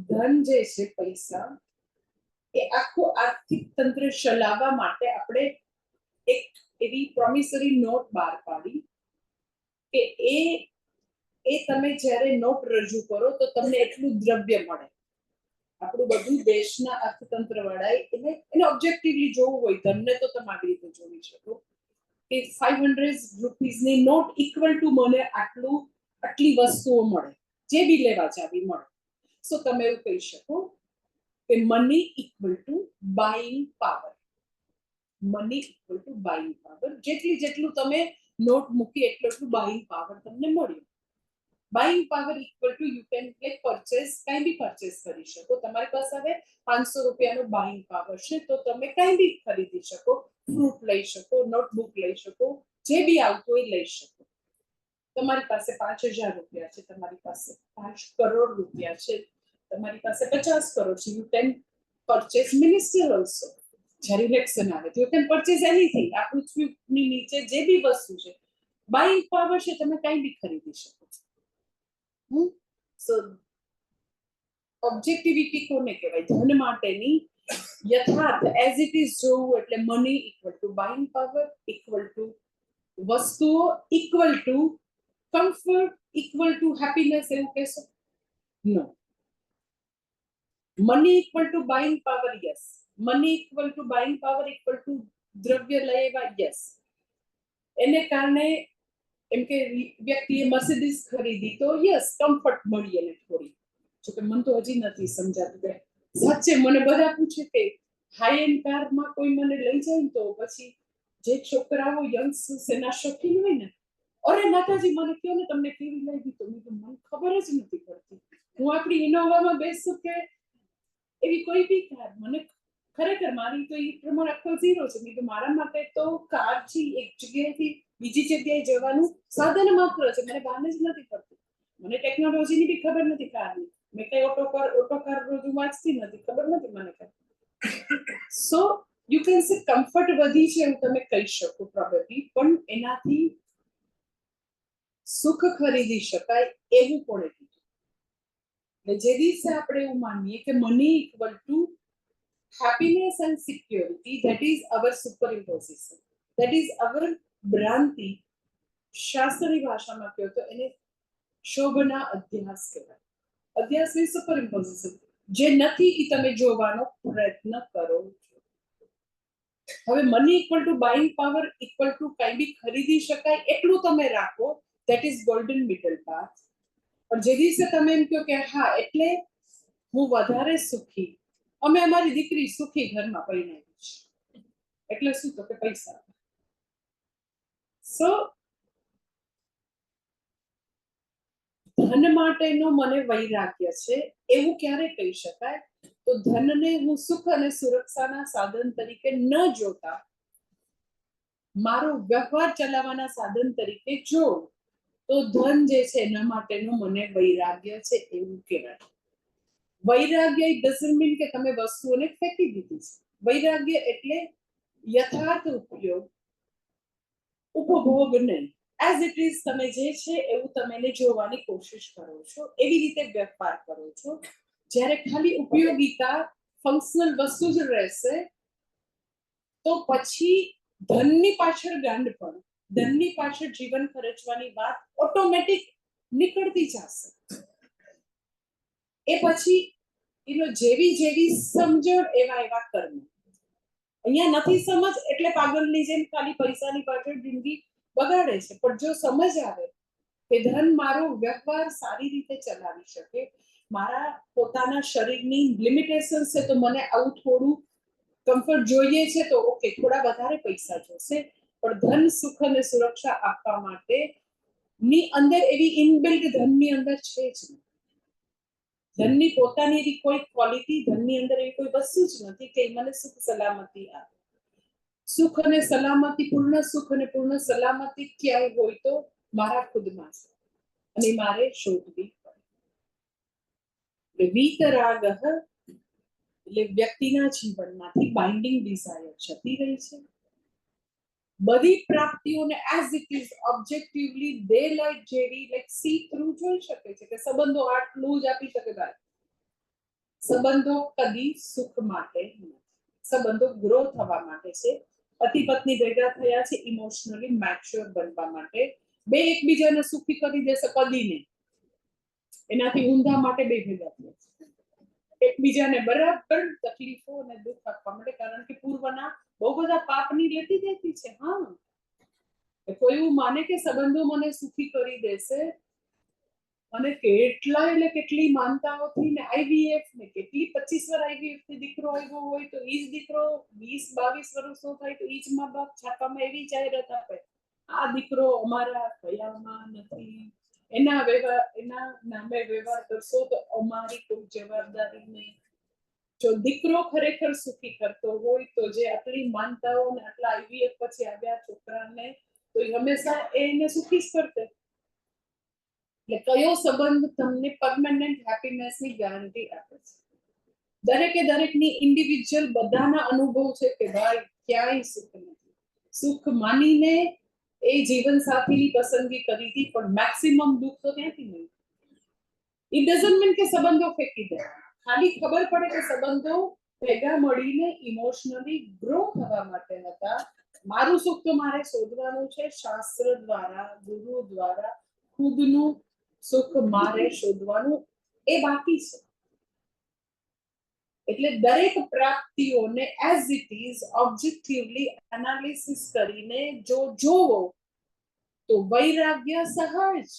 ધન જે છે પૈસા એ આખું આર્થિક તંત્ર ચલાવવા માટે આપણે એક એવી પ્રોમિસરી નોટ બહાર પાડી કે એ તમે જ્યારે નોટ રજૂ કરો તો તમને એટલું દ્રવ્ય મળે. આપણું બધું દેશના અર્થતંત્ર વાળાએ એને ઓબ્જેક્ટિવલી જોવું હોય, ધનને તો તમે આવી રીતે જોઈ શકો કે 500 રૂપીસની નોટ ઇક્વલ ટુ મને આટલી વસ્તુઓ મળે, જે બી લેવા ચાવી મળે. સો તમે એવું કહી શકો કે money equal to buying power. Money equal to buying power. જેટલું તમે નોટ મૂકી એટલું બાઇંગ પાવર તમને મળ્યું. Buying power equal to you can purchase, કઈ બી પરચેસ કરી શકો. તમારી પાસે હવે 500 રૂપિયાનો બાઇંગ પાવર છે તો તમે કઈ બી ખરીદી શકો. ફ્રૂટ લઈ શકો, નોટબુક લઈ શકો, જે બી આવતું હોય લઈ શકો. તમારી પાસે 5000 રૂપિયા છે, તમારી પાસે 5 કરોડ રૂપિયા છે, તમારી પાસે 50 કરોડ છે, you can purchase minister also. જ્યારે ઇલેક્શન આવે તો યુ કેન પરચેસ એનીથિંગ. આ પૃથ્વીની નીચે જે બી વસ્તુ છે, બાઇંગ પાવર છે, તમે કઈ બી ખરીદી શકો. સો ઓબ્જેક્ટિવિટી કોને કહેવાય? ધન માટેની યથાર્થ એઝ ઇટ ઇઝ જોવું. એટલે money equal to buying power equal to વસ્તુઓ equal to comfort equal to happiness, એવું કહેશો? No. Money equal to buying power, yes. Money equal to buying power equal to દ્રવ્ય લેવા, યસ. એને કારણે એમ કે વ્યક્તિએ મર્સિડીઝ ખરીદી તો યસ કમ્ફર્ટ મળી એને થોડી. જોકે મને તો હજી નથી સમજાતું કે સાચે મને બધા પૂછે કે હાઈ એન્ડ કારમાં કોઈ મને લઈ જાય ને તો પછી જે છોકરાઓ યંગ્સ એના શોખીન હોય ને, અરે માતાજી મને કહો ને તમને કેવી લાગી, તો મને ખબર જ નથી પડતી. હું આપણી ઇનોવામાં બેસું કે એવી કોઈ બી કાર, મને ખરેખર મારી તો એ પ્રમાણે અક્કલ ઝીરો છે. મેં તો મારા માટે તો કાર છે એક જગ્યાએથી બીજી જગ્યાએ જવાનું સાધન માત્ર છે. મને ભાન જ નથી પડતું. મને ટેકનોલોજીની બી ખબર નથી કારની. મેં કઈ ઓટો કાર રોજ વાંચતી નથી, ખબર નથી મને કઈ. So you can say comfort વધી છે એવું તમે કહી શકો પ્રોબેબલી, પણ એનાથી સુખ ખરીદી શકાય એવું કોણે કીધું? જે દિવસે આપણે એવું માનીએ કે money equal two happiness and security, that is our superimposition, that is our ભ્રાંતિ. શાસ્ત્રની ભાષામાં કહો તો એને શોભના અધ્યાસ કહેવાય. અધ્યાસ ની સુપરઇમ્પોઝિશન. જે નથી એ તમે જોવાનો પ્રયત્ન કરો છો. હવે money equal to buying power equal two કઈ બી ખરીદી શકાય એટલું તમે રાખો, that is golden middle path. પણ જે દિવસે તમે એમ કહો કે હા એટલે હું વધારે સુખી, અમે અમારી દીકરી સુખી ઘરમાં પરિણાવી છે, એટલે શું? તો કે પૈસા. સો ધન માટેનો મને વૈરાગ્ય છે એવું ક્યારે કહી શકાય? તો ધનને હું સુખ અને સુરક્ષાના સાધન તરીકે ન જોતા મારો વ્યવહાર ચલાવવાના સાધન તરીકે જો, તો ધન જે છે એના માટેનો મને વૈરાગ્ય છે એવું કહેવાય. વૈરાગ્ય ડઝન્ટ મીન કે તમે વસ્તુઓને ફેંકી દીધી છે. વૈરાગ્ય એટલે યથાર્થ ઉપયોગ, ઉપભોગ નહીં. એઝ ઇટ ઇઝ તમે જે છે એવું તમે એને જોવાની કોશિશ કરો છો, એવી રીતે વેપાર કરો છો. જ્યારે ખાલી ઉપયોગિતા ફંક્શનલ વસ્તુ જ રહેશે તો પછી ધનની પાછળ ગાંડપણ, ધનની પાછળ જીવન ખર્ચવાની વાત ઓટોમેટિક નીકળતી જશે. એ પછી જેવી જેવી સમજણ એવા એવા કર્મ. અહીંયા નથી સમજ એટલે પાગલની જેમ ખાલી પૈસાની પાછળ જિંદગી બગાડે છે. પણ જો સમજ આવે કે ધન મારો વ્યવહાર સારી રીતે ચલાવી શકે, મારા પોતાના શરીરની લિમિટેશન છે, તો મને આવું થોડું કમ્ફર્ટ જોઈએ છે તો ઓકે થોડા વધારે પૈસા જોશે, પણ ધન સુખ અને સુરક્ષા આપવા માટે ની અંદર એવી ઇનબિલ્ટ ધનની અંદર છે જ નહીં. ધનની પોતાની એવી કોઈ ક્વોલિટી, ધનની અંદર એવી કોઈ વસ્તુ જ નથી કે મને સુખ સલામતી આપે. સુખ અને સલામતી, પૂર્ણ સુખ અને પૂર્ણ સલામતી ક્યાંય હોય તો મારા ખુદમાં છે, અને મારે શોધવી પડે. વીતરાગ એટલે વ્યક્તિના જીવનમાંથી બાઇન્ડિંગ ડિઝાયર જતી રહી છે. બધી પ્રાપ્તિઓને as it is objectively daylight જેવી લાઈક સી થ્રુ જોઈ શકે છે કે સંબંધો આટલું જ આપી શકે. સંબંધો કદી સુખ માટે નથી, સંબંધો ગ્રો થવા માટે છે. પતિ પત્ની ભેગા થયા છે ઇમોશનલી મેચ્યોર બનવા માટે. બે એકબીજાને સુખી કરી દેશે કદી નહીં, એનાથી ઊંધા માટે બે ભેગા થયા છે. એકબીજાને બરાબર તકલીફો અને દુઃખ આપવા માટે, કારણ કે પૂર્વના બહુ બધા પાપની લેતી દેતી છે. હા, કોઈ એવું માને કે સંબંધો મને સુખી કરી દેશે, અને કેટલા એટલે કેટલી માનતાઓથી ને આઈવીએફ ને કેટલી 25 વાર આઈવીએફ થી દીકરો આવ્યો હોય તો ઈ જ દીકરો 20-22 વર્ષનો થાય તો ઈ જ મા બાપ છાપામાં એવી જાહેરાત આપે, આ દીકરો અમારા કયામાં નથી, એના નામે વ્યવહાર કરશો તો અમારી કોઈ જવાબદારી નહીં. જો દીકરો ખરેખર સુખી કરતો હોય તો જે આટલી માનતાઓ અને આટલા આઈવીએફ પછી આવ્યા છોકરાને, તો હંમેશા એને સુખી જ કરશે. એટલે કયો સંબંધ તમને પરમેનન્ટ હેપીનેસની ગેરંટી આપે છે? દરેકે દરેકની ઇન્ડિવિજ્યુઅલ બધાના અનુભવ છે કે ભાઈ ક્યાંય સુખ નથી. સુખ માનીને એ જીવન સાથીની પસંદગી કરી હતી, પણ મેક્સિમમ દુઃખ તો ત્યાંથી મળ્યું. ઇટ ડઝન્ટ મીન કે સંબંધો ફેંકી દે, ખાલી ખબર પડે કે સંબંધો ભેગા મળીને ઇમોશનલી ગ્રો થવા માટે હતા. મારું સુખ તો મારે શોધવાનું છે શાસ્ત્ર દ્વારા, ગુરુ દ્વારા. ખુદનું સુખ મારે શોધવાનું એ બાકી છે. એટલે દરેક પ્રાપ્તિઓને as it is objectively analysis કરીને જો જોવો તો વૈરાગ્ય સહજ.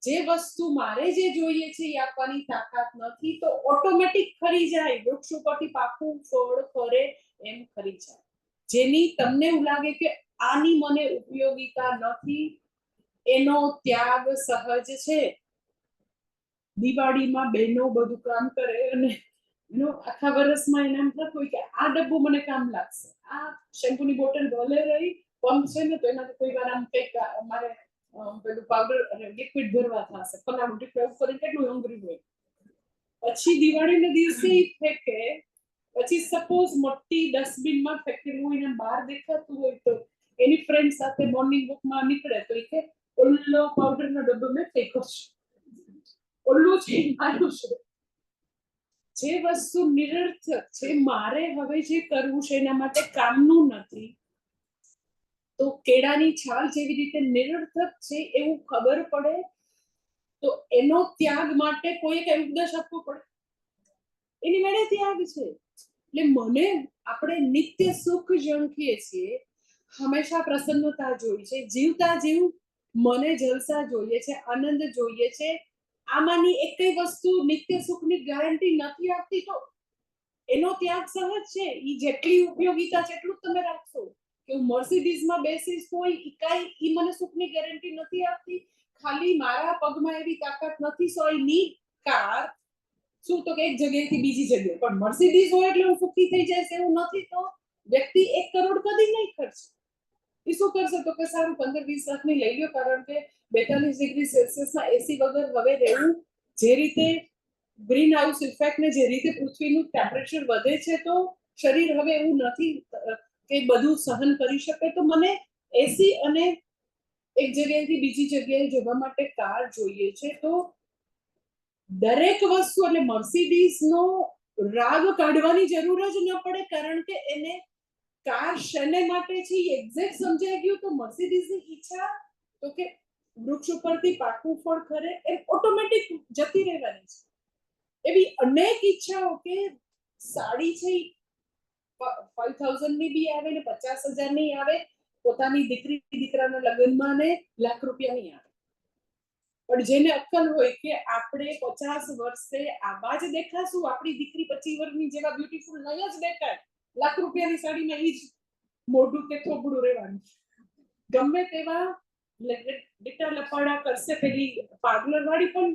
જે વસ્તુ મારે જે જોઈએ છે એ આપવાની તાકાત નથી તો ઓટોમેટિક ખરી જાય. વૃક્ષ ઉપરથી પાકું ફળ ખરે એમ ખરી જાય. જેની તમને એવું લાગે કે આની મને ઉપયોગિતા નથી, એનો ત્યાગ સહજ છે. દિવાળીમાં બહેનો બધું કામ કરે અને આખા વર્ષમાં એને એમ થતું હોય કે આ ડબ્બો મને કામ લાગશે, આ શેમ્પૂની બોટલ ભલે રહી પંપ છે ને તો એનાથી કોઈ વાર આમ કંઈક અમારે પેલું પાવડર અને લિક્વિડ ભરવા થશે, ફલાણું ટીકડું કરીને કેટલું હંગરી હોય. પછી દિવાળીના દિવસે ફેંકે, પછી સપોઝ મોટી ડસ્ટબિનમાં ફેંકેલું હોય ને બહાર દેખાતું હોય તો એની ફ્રેન્ડ સાથે મોર્નિંગ વોકમાં નીકળે તો એ કે ઓલો પાવડરનો ડબ્બો મેં ફેંક્યો છે, ઓલું છે મારું છે. જે વસ્તુ નિરર્થક છે, મારે હવે જે કરવું છે એના માટે કામનું નથી, તો કેળાની છાલ જેવી રીતે નિરર્થક છે એવું ખબર પડે તો એનો ત્યાગ માટે કોઈ કઈ ઉપદેશ આપવો પડે? એની મેળે ત્યાગ છે. એટલે મને આપણે નિત્ય સુખ ઝંખીએ છીએ, હંમેશા પ્રસન્નતા જોઈએ છે, જીવતા જીવ મને જલસા જોઈએ છે, આનંદ જોઈએ છે. આમાંની એકઈ વસ્તુ નિત્ય સુખની ગેરંટી નથી આપતી તો એનો ત્યાગ સહજ છે. ઈ જેટલી ઉપયોગિતા છે એટલું તમે રાખશો. કે હું મર્સિડીઝમાં બેસીશ તો ઈ મને સુખની ગેરંટી નથી આપતી. ખાલી મારા પગમાં એવી તાકાત નથી સો આઈ નીડ કાર. શું તો કે એક જગ્યાએથી બીજી જગ્યાએ, પણ મર્સિડીઝ હોય એટલે હું સુખી થઈ જાય એવું નથી. તો વ્યક્તિ 1 કરોડ કદી નહીં ખર્ચે. એ શું કરશે તો કે સારું 15-20 લાખની લઈ લ્યો, કારણ કે 42 ડિગ્રી સેલ્સિયસમાં એસી વગર હવે રહેવું જે રીતે ગ્રીન હાઉસ ઇફેક્ટ ને જે રીતે પૃથ્વીનું ટેમ્પરેચર વધે છે તો શરીર હવે એવું નથી કે બધું સહન કરી શકે. તો મને એસી અને એક જગ્યાએથી બીજી જગ્યાએ જવા માટે કાર જોઈએ છે. તો દરેક વસ્તુ એટલે મર્સિડીઝ નો રાગ કાઢવાની જરૂર જ ન પડે, કારણ કે એને કાર શેને માટે છે એક્ઝેક્ટ સમજાઈ ગયું. તો મર્સિડીઝ ની ઈચ્છા તો કે વૃક્ષ ઉપરથી પાકું ફળ ખરે એ ઓટોમેટિક જતી રહેવાની છે. એવી અનેક ઈચ્છાઓ કે સાડી છે 5000 ની બી આવે ને 50,000 ની આવે, પોતાની દીકરી દીકરાના લગ્નમાં ને લાખ રૂપિયાની આવે. પણ જેને અક્કલ હોય કે આપણે 50 વર્ષે આવા જ દેખાશું, આપણી દીકરી 25 વર્ષની જેવા બ્યુટીફુલ નહીં જ દેખાય, લાખ રૂપિયાની સાડીમાં ઈ જ મોઢું કે થોબડું રહેવાનું, ગમે તેવા લીટા લપાડા કરશે પેલી પાર્લર વાળી, પણ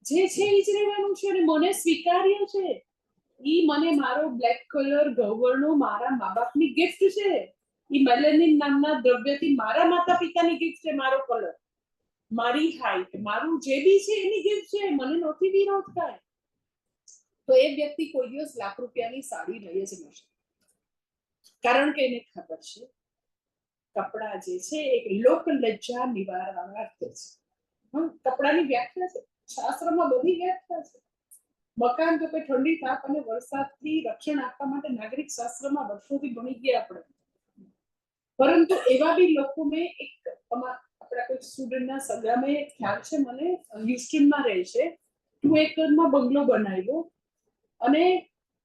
જે છે એ જ રહેવાનું છે. અને મને સ્વીકાર્ય છે. ઈ મને મારો બ્લેક કલર ગૌવર્ણો મારા મા બાપની ગિફ્ટ છે. ઈ મેલેનિન નામના દ્રવ્યથી મારા માતા પિતાની ગિફ્ટ છે. મારો કલર, મારી હાઈટ, મારું જે બી છે એની ગિફ્ટ છે. મને નથી વિરોધ થાય. તો એ વ્યક્તિ કોઈ દિવસ લાખ રૂપિયાની સાડી લઈ જ ન શકે, કારણ કે એને ખબર છે કપડા જે છે એક લોક લજ્જા નિવારણાર્થ છે. કપડાની વ્યાખ્યા છે, શાસ્ત્રમાં બધી વ્યાખ્યા છે. મકાન તો કે ઠંડી તાપ અને વરસાદથી રક્ષણ આપવા માટે નાગરિક શાસ્ત્રમાં વર્ષોથી ભણી ગયા આપણે. પરંતુ એવા બી લોકો મેં એક આપણા કોઈ સ્ટુડન્ટના સગામાં ખ્યાલ છે મને, હ્યુસ્ટનમાં રહે છે, 2 એકરમાં બંગલો બનાવ્યો અને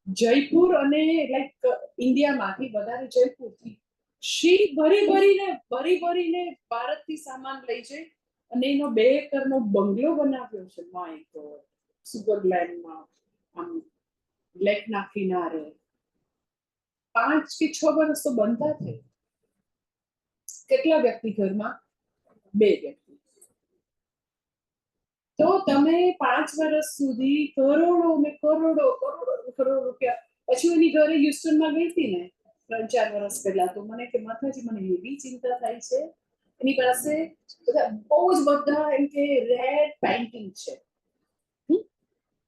જયપુર અને લાઈક ઇન્ડિયામાંથી વધારે જયપુરથી શી ભરી ભરીને ભારતથી સામાન લઈ જાય અને એનો 2 એકરનો બંગલો બનાવ્યો છે. માય ગોડ, સુગરલેન્ડમાં, આમ લેકના કિનારે. 5 કે 6 વર્ષ તો બનતા થઈ. કેટલા વ્યક્તિ ઘરમાં? 2 વ્યક્તિ. તો તમે 5 વર્ષ સુધી કરોડો રૂપિયા. પછી એની ઘરે હ્યુસ્ટનમાં ગઈ હતી ને 3-4 વર્ષ પહેલા, તો મને કે માતાજી મને એવી ચિંતા થાય છે. એની પાસે બધા બહુ જ બધા એમ કે રેડ પેઇન્ટિંગ છે.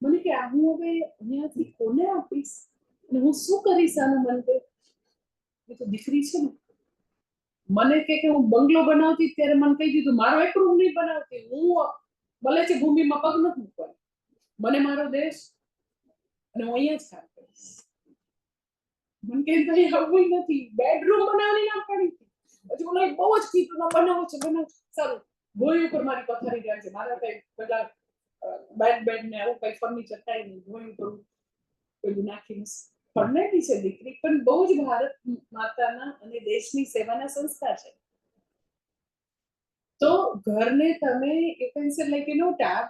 મને કે આ હું હવે અહીંયાથી કોને આપીશ અને હું શું કરીશ આનું? મન કે એ તો દીકરી છે ને, મને કે હું બંગલો બનાવતી ત્યારે મને કહી દીધું મારો એક રૂમ નહીં બનાવતી, હું ભલે છે ભૂમિમાં પગ નથી મૂકવાનો, મને મારો દેશ અને હું અહીંયા જ કામ કરીશ. મને કે ભાઈ આવું નથી, બેડરૂમ બનાવવાની ના પડી. પછી ઓલા બહુ જ કીધું બનાવો છે. સારું, ભોય ઉપર મારી પથારી જાય છે, મારા કઈ પેલા બેડ ને આવું કઈ ફર્નિચર થાય નહીં, ભોય ઉપર પેલું નાખીને પરણેલી છે દીકરી, પણ બહુ જ ભારત માતાના અને દેશની સેવાના સંસ્થા છે. તો ઘરને તમે એસેન્શિયલ લાઈક ટાપ,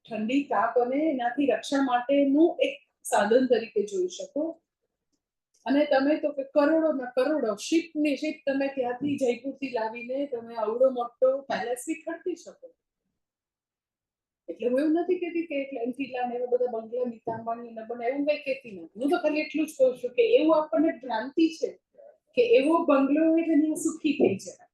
ઠંડી તાપ અને એનાથી રક્ષણ માટેનું એક સાધન તરીકે જોઈ શકો. અને તમે તો કે કરોડો શિપ તમે ત્યાંથી જયપુરથી લાવીને તમે આવડો મોટો પેલેસ બી ખરીદી શકો. એટલે હું એવું નથી કહેતી કે એટલે એન્ફિલા ને એવા બધા બંગલા નીતા અંબાણી ને બને એવું કઈ કહેતી નથી. હું તો ખાલી એટલું જ કહું છું કે એવું આપણને ભ્રાંતિ છે કે એવો બંગલો હોય કે ત્યાં સુખી થઈ જાય.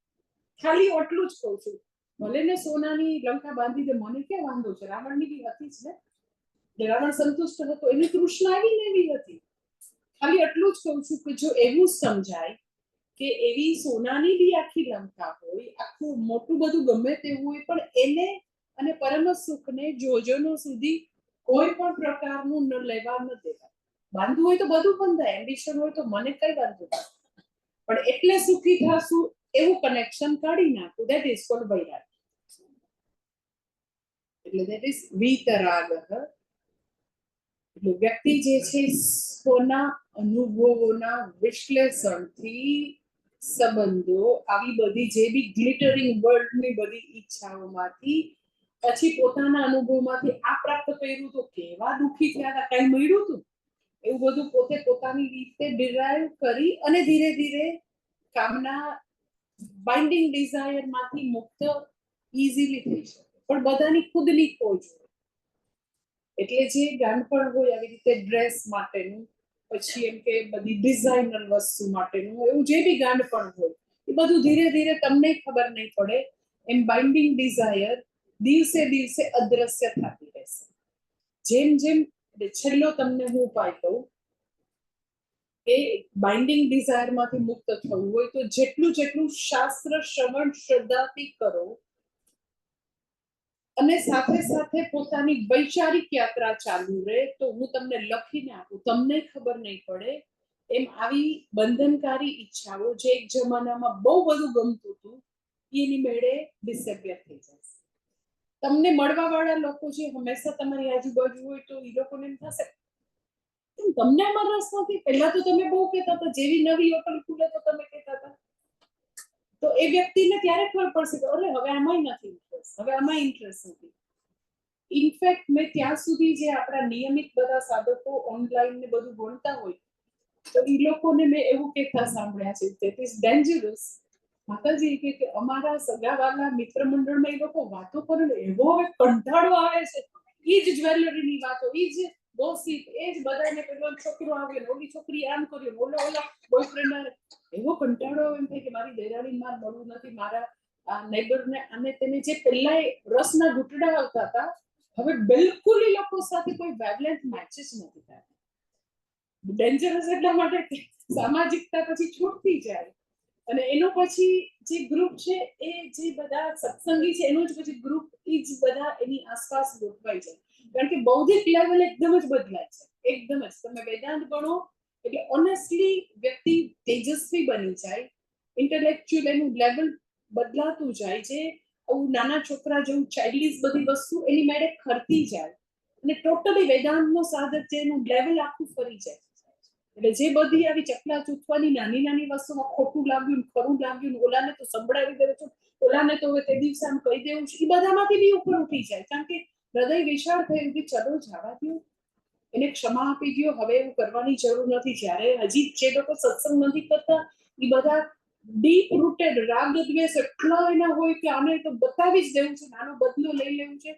ખાલી એટલું જ કહું છું. ભલે ને સોનાની લંકા બાંધી દે, મને ક્યાં વાંધો છે? રાવણની બી હતી જ ને, રાવણ સંતુષ્ટ હતો, એની તૃષ્ણા આવીને એવી હતી. ખાલી એટલું જ કહું છું કે જો એવું સમજાય કે એવી સોનાની બી આખી લંકા હોય, આખું મોટું બધું ગમે તેવું હોય, પણ એને અને પરમ સુખને જોજનો સુધી કોઈ પણ પ્રકારનું ન લેવા ન દેવા. બાંધવું હોય તો બધું બંધાય, એમ્બિશન હોય તો મને કઈ વાંધો નથી, પણ એટલે સુખી થશું એવું કનેક્શન કાઢી નાખું. ધેટ ઇઝ કોલ્ડ વૈરાગ. એટલે ધેટ ઇઝ વીતરાગ. એટલે વ્યક્તિ જે છે સોના અનુભવોના વિશ્લેષણથી સંબંધો, આવી બધી જે બી ગ્લિટરિંગ વર્લ્ડની બધી ઈચ્છાઓમાંથી પછી પોતાના અનુભવમાંથી આ પ્રાપ્ત કર્યું તો કેવા દુઃખી થયા હતા, કઈ મળ્યું હતું, એવું બધું પોતે પોતાની રીતે ડિરાઈવ કરી અને ધીરે ધીરે કામના બાઇન્ડિંગ ડિઝાયર માંથી મુક્ત ઈઝીલી થઈ શકે. પણ બધાની ખુદની ખોજ હોય. એટલે જે ગાંડપણ હોય આવી રીતે ડ્રેસ માટેનું, પછી એમ કે બધી ડિઝાઇનર વસ્તુ માટેનું, એવું જે બી ગાંડપણ હોય એ બધું ધીરે ધીરે તમને ખબર નહીં પડે એમ બાઇન્ડિંગ ડિઝાયર દિવસે દિવસે અદ્રશ્ય થતી રહેશે. જેમ જેમ એટલે છેલ્લો તમને હું ઉપાય કહું કે બાઇન્ડિંગ ડિઝાયર માંથી મુક્ત થવું હોય તો જેટલું શાસ્ત્ર શ્રવણ શ્રદ્ધાથી કરો અને સાથે સાથે પોતાની વૈચારિક યાત્રા ચાલુ રહે તો હું તમને લખીને આપું, તમને ખબર નહીં પડે એમ આવી બંધનકારી ઈચ્છાઓ જે એક જમાનામાં બહુ બધું ગમતું હતું એની મેળે ડિસેપિયર થઈ જશે. તમને મળવા વાળા લોકો જે હંમેશા તમારી આજુબાજુ હોય તો એ લોકોને એમ થશે તમને આમાં રસ નથી. પહેલા તો તમે બહુ કહેતા હતા, જેવી નવી હોટલ ખુલે તો તમે કહેતા હતા. તો એ વ્યક્તિને ત્યારે ખબર પડશે કે અરે હવે આમાં નથી ઇન્ટરેસ્ટ, હવે આમાં ઇન્ટરેસ્ટ નથી. ઇનફેક્ટ મેં ત્યાં સુધી જે આપણા નિયમિત બધા સાધકો ઓનલાઈન ને બધું ભણતા હોય તો એ લોકોને મેં એવું કહેતા સાંભળ્યા છે ધેટ ઇઝ ડેન્જરસ. માતાજી કે અમારા સગાવાલા મિત્ર મંડળમાં એ લોકો વાતો કરે એવો હવે કંટાળો આવે છે. એ જ જ્વેલરીની વાતો, એ જ ગોસિપ, એ જ બધાને પેલો છોકરો આવ્યો, ઓલી છોકરી આમ કર્યો, ઓલા બોયફ્રેન્ડ, એવો કંટાળો એમ થાય કે મારી દેરાણી માર મળવું નથી, મારા આ નેબરને અને તેને જે પહેલા રસના ઘૂંટડા આવતા હતા હવે બિલકુલ એ લોકો સાથે કોઈ વેવલેન્થ મેચ જ નથી થતા. ડેન્જરસ એટલા માટે કે સામાજિકતા પછી છૂટતી જાય અને એનો પછી જે ગ્રુપ છે એ જે બધા સત્સંગી છે એનું જ પછી ગ્રુપ એ જ બધા એની આસપાસ ગોઠવાઈ જાય. કારણ કે બૌદ્ધિક લેવલ એકદમ જ બદલાય છે, એકદમ જ. તમે વેદાંત ભણો એટલે ઓનેસ્ટલી વ્યક્તિ તેજસ્વી બની જાય, ઇન્ટેલેક્ચ્યુઅલ એનું લેવલ બદલાતું જાય છે. આવું નાના છોકરા જેવું ચાઇલ્ડિશ બધી વસ્તુ એની મેળે ખરતી જાય અને ટોટલી વેદાંતનો સાધક છે એનું લેવલ આખું ફરી જાય. એટલે જે બધી આવી ચકલા ચૂથવાની નાની નાની વસ્તુમાં ખોટું લાગ્યું, ખરું લાગ્યું, ઓલાને તો સંભળાવી દેવું છું, ઓલાને તો હવે તે દિવસે આમ કહી દેવું છે, એ બધામાંથી બી ઉપર ઉઠી જાય. કારણ કે હૃદય વિશાળ થયું કે ચલો જવા દો, એને ક્ષમા આપી દો, હવે એવું કરવાની જરૂર નથી. જ્યારે હજી જે લોકો સત્સંગ નથી કરતા એ બધા ડીપ રૂટેડ રાગ દ્વેષ એટલા એના હોય કે આને તો બતાવી જ દેવું છે, નાનો બદલો લઈ લેવું છે.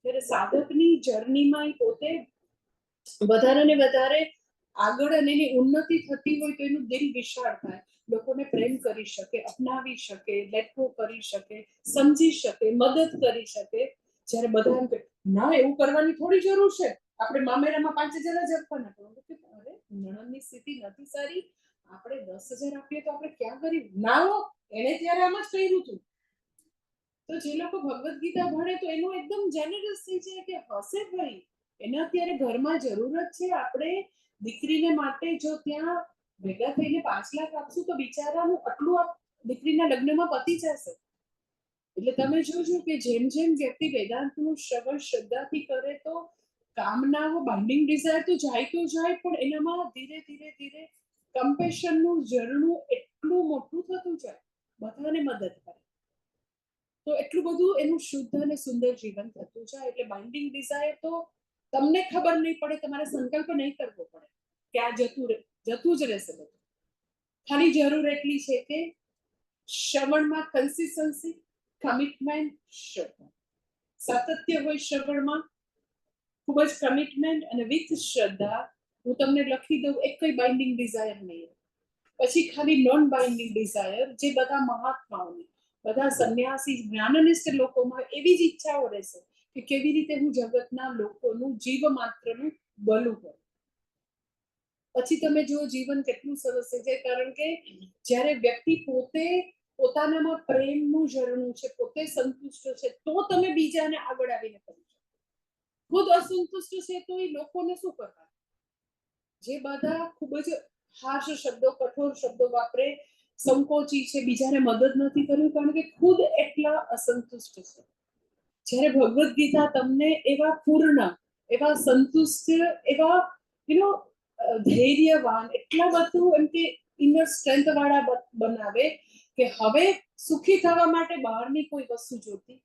ત્યારે સાધકની જર્નીમાં પોતે વધારે ને વધારે આગળ અને એની ઉન્નતિ થતી હોય તો એનું દિલ વિશાળ થાય, લોકોને પ્રેમ કરી શકે, અપનાવી શકે, લેટ ગો કરી શકે, સમજી શકે, મદદ કરી શકે. જ્યારે બધા એમ કે ના એવું કરવાની થોડી જરૂર છે, આપણે મામેરામાં 5,000 જ આપવાના. અરે નણંદની સ્થિતિ નથી સારી, આપણે 10,000 આપીએ તો આપણે ક્યાં કરીએ? ના, એને ત્યારે આમ જ કર્યું હતું. તો જે લોકો ભગવદ્ ગીતા ભણે તો એનું એકદમ જેનરસ થઈ જાય કે હશે ભાઈ, એને અત્યારે ઘરમાં જરૂરત છે, આપણે દીકરીને માટે જો ત્યાં ભેગા થઈને 5 લાખ આપશું તો બિચારાનું આટલું દીકરીના લગ્નમાં પતી જશે. એટલે તમે જોજો કે જેમ જેમ વ્યક્તિ વેદાંતનું શ્રવણ શ્રદ્ધાથી કરે તો કામનાઓ બાઇન્ડિંગ ડિઝાયર તો જાય, પણ એનામાં ધીરે ધીરે ધીરે કમ્પેશનનું ઝરણું એટલું મોટું થતું જાય, બધાને મદદ કરે તો એટલું બધું એનું શુદ્ધ અને સુંદર જીવન થતું જાય. એટલે બાઇન્ડિંગ ડિઝાયર તો તમને ખબર નહીં પડે, તમારે સંકલ્પ નહીં કરવો પડે કે આ જતું જ રહેશે બધું. ખાલી જરૂર એટલી છે કે શ્રવણમાં કન્સિસ્ટન્સી, કમિટમેન્ટ, શ્રદ્ધા, સાતત્ય હોય શ્રવણમાં, ખૂબ જ કમિટમેન્ટ અને વિથ શ્રદ્ધા. હું તમને લખી દઉં, એક કઈ બાઇન્ડિંગ ડિઝાયર નહીં. પછી ખાલી નોન બાઇન્ડિંગ ડિઝાયર જે બધા મહાત્માઓની, બધા સંન્યાસી જ્ઞાનનિષ્ઠ લોકોમાં એવી જ ઈચ્છાઓ રહેશે કે કેવી રીતે હું જગતના લોકોનું જીવ માત્રનું ભલું કરું. પછી તમે જો જીવન કેટલું સરસ થઈ જાય. કારણ કે જ્યારે વ્યક્તિ પોતે પોતાનામાં પ્રેમનું ઝરણું છે, પોતે સંતુષ્ટ છે, તો તમે બીજાને આગળ આવીને કરી શકો. ખુદ અસંતુષ્ટ છે તો એ લોકોને શું કરવા? જે બધા ખૂબ જ હાર્શ શબ્દો, કઠોર શબ્દો વાપરે, સંકોચી છે, બીજાને મદદ નથી કરવી કારણ કે ખુદ એટલા અસંતુષ્ટ છે. જ્યારે ભગવદ્ ગીતા તમને એવા પૂર્ણ, એવા સંતુષ્ટ, એવા ધૈર્યવાન, એટલા બધું એમ કે ઇનર સ્ટ્રેન્થ વાળા બનાવે કે હવે સુખી થવા માટે બહારની કોઈ વસ્તુ જોતી.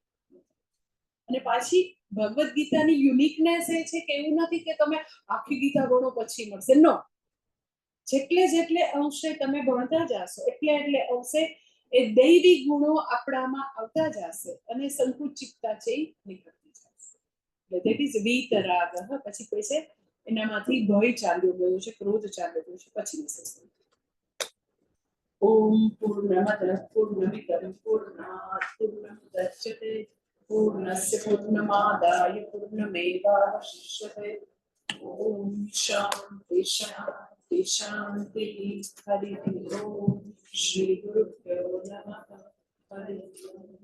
અને પાછી ભગવદ્ ગીતાની યુનિકનેસ એ છે કે એવું નથી કે તમે આખી ગીતા ભણો પછી મળશે. નો, જેટલે અંશે તમે ભણતા જશો એટલે અંશે એ દૈવી ગુણો આપણામાં આવતા જશે અને સંકુચિતતા છે એ નીકળતી જશે. ધેટ ઇઝ વીતરાગ. પછી કોઈ છે એનામાંથી ભય ચાલ્યો ગયો છે, ક્રોધ ચાલ્યો ગયો છે. પછી ઓમ પૂર્ણમદ પૂર્ણમિદં પૂર્ણાત પૂર્ણમુદચ્યતે પૂર્ણસ્ય પૂર્ણમાદાય પૂર્ણમેવાવશિષ્યતે ઓમ શાંતિ શાંતિ શાંતિ. હરિ ઓમ. શ્રી ગુરુભ્યો નમઃ. હરિ ઓમ.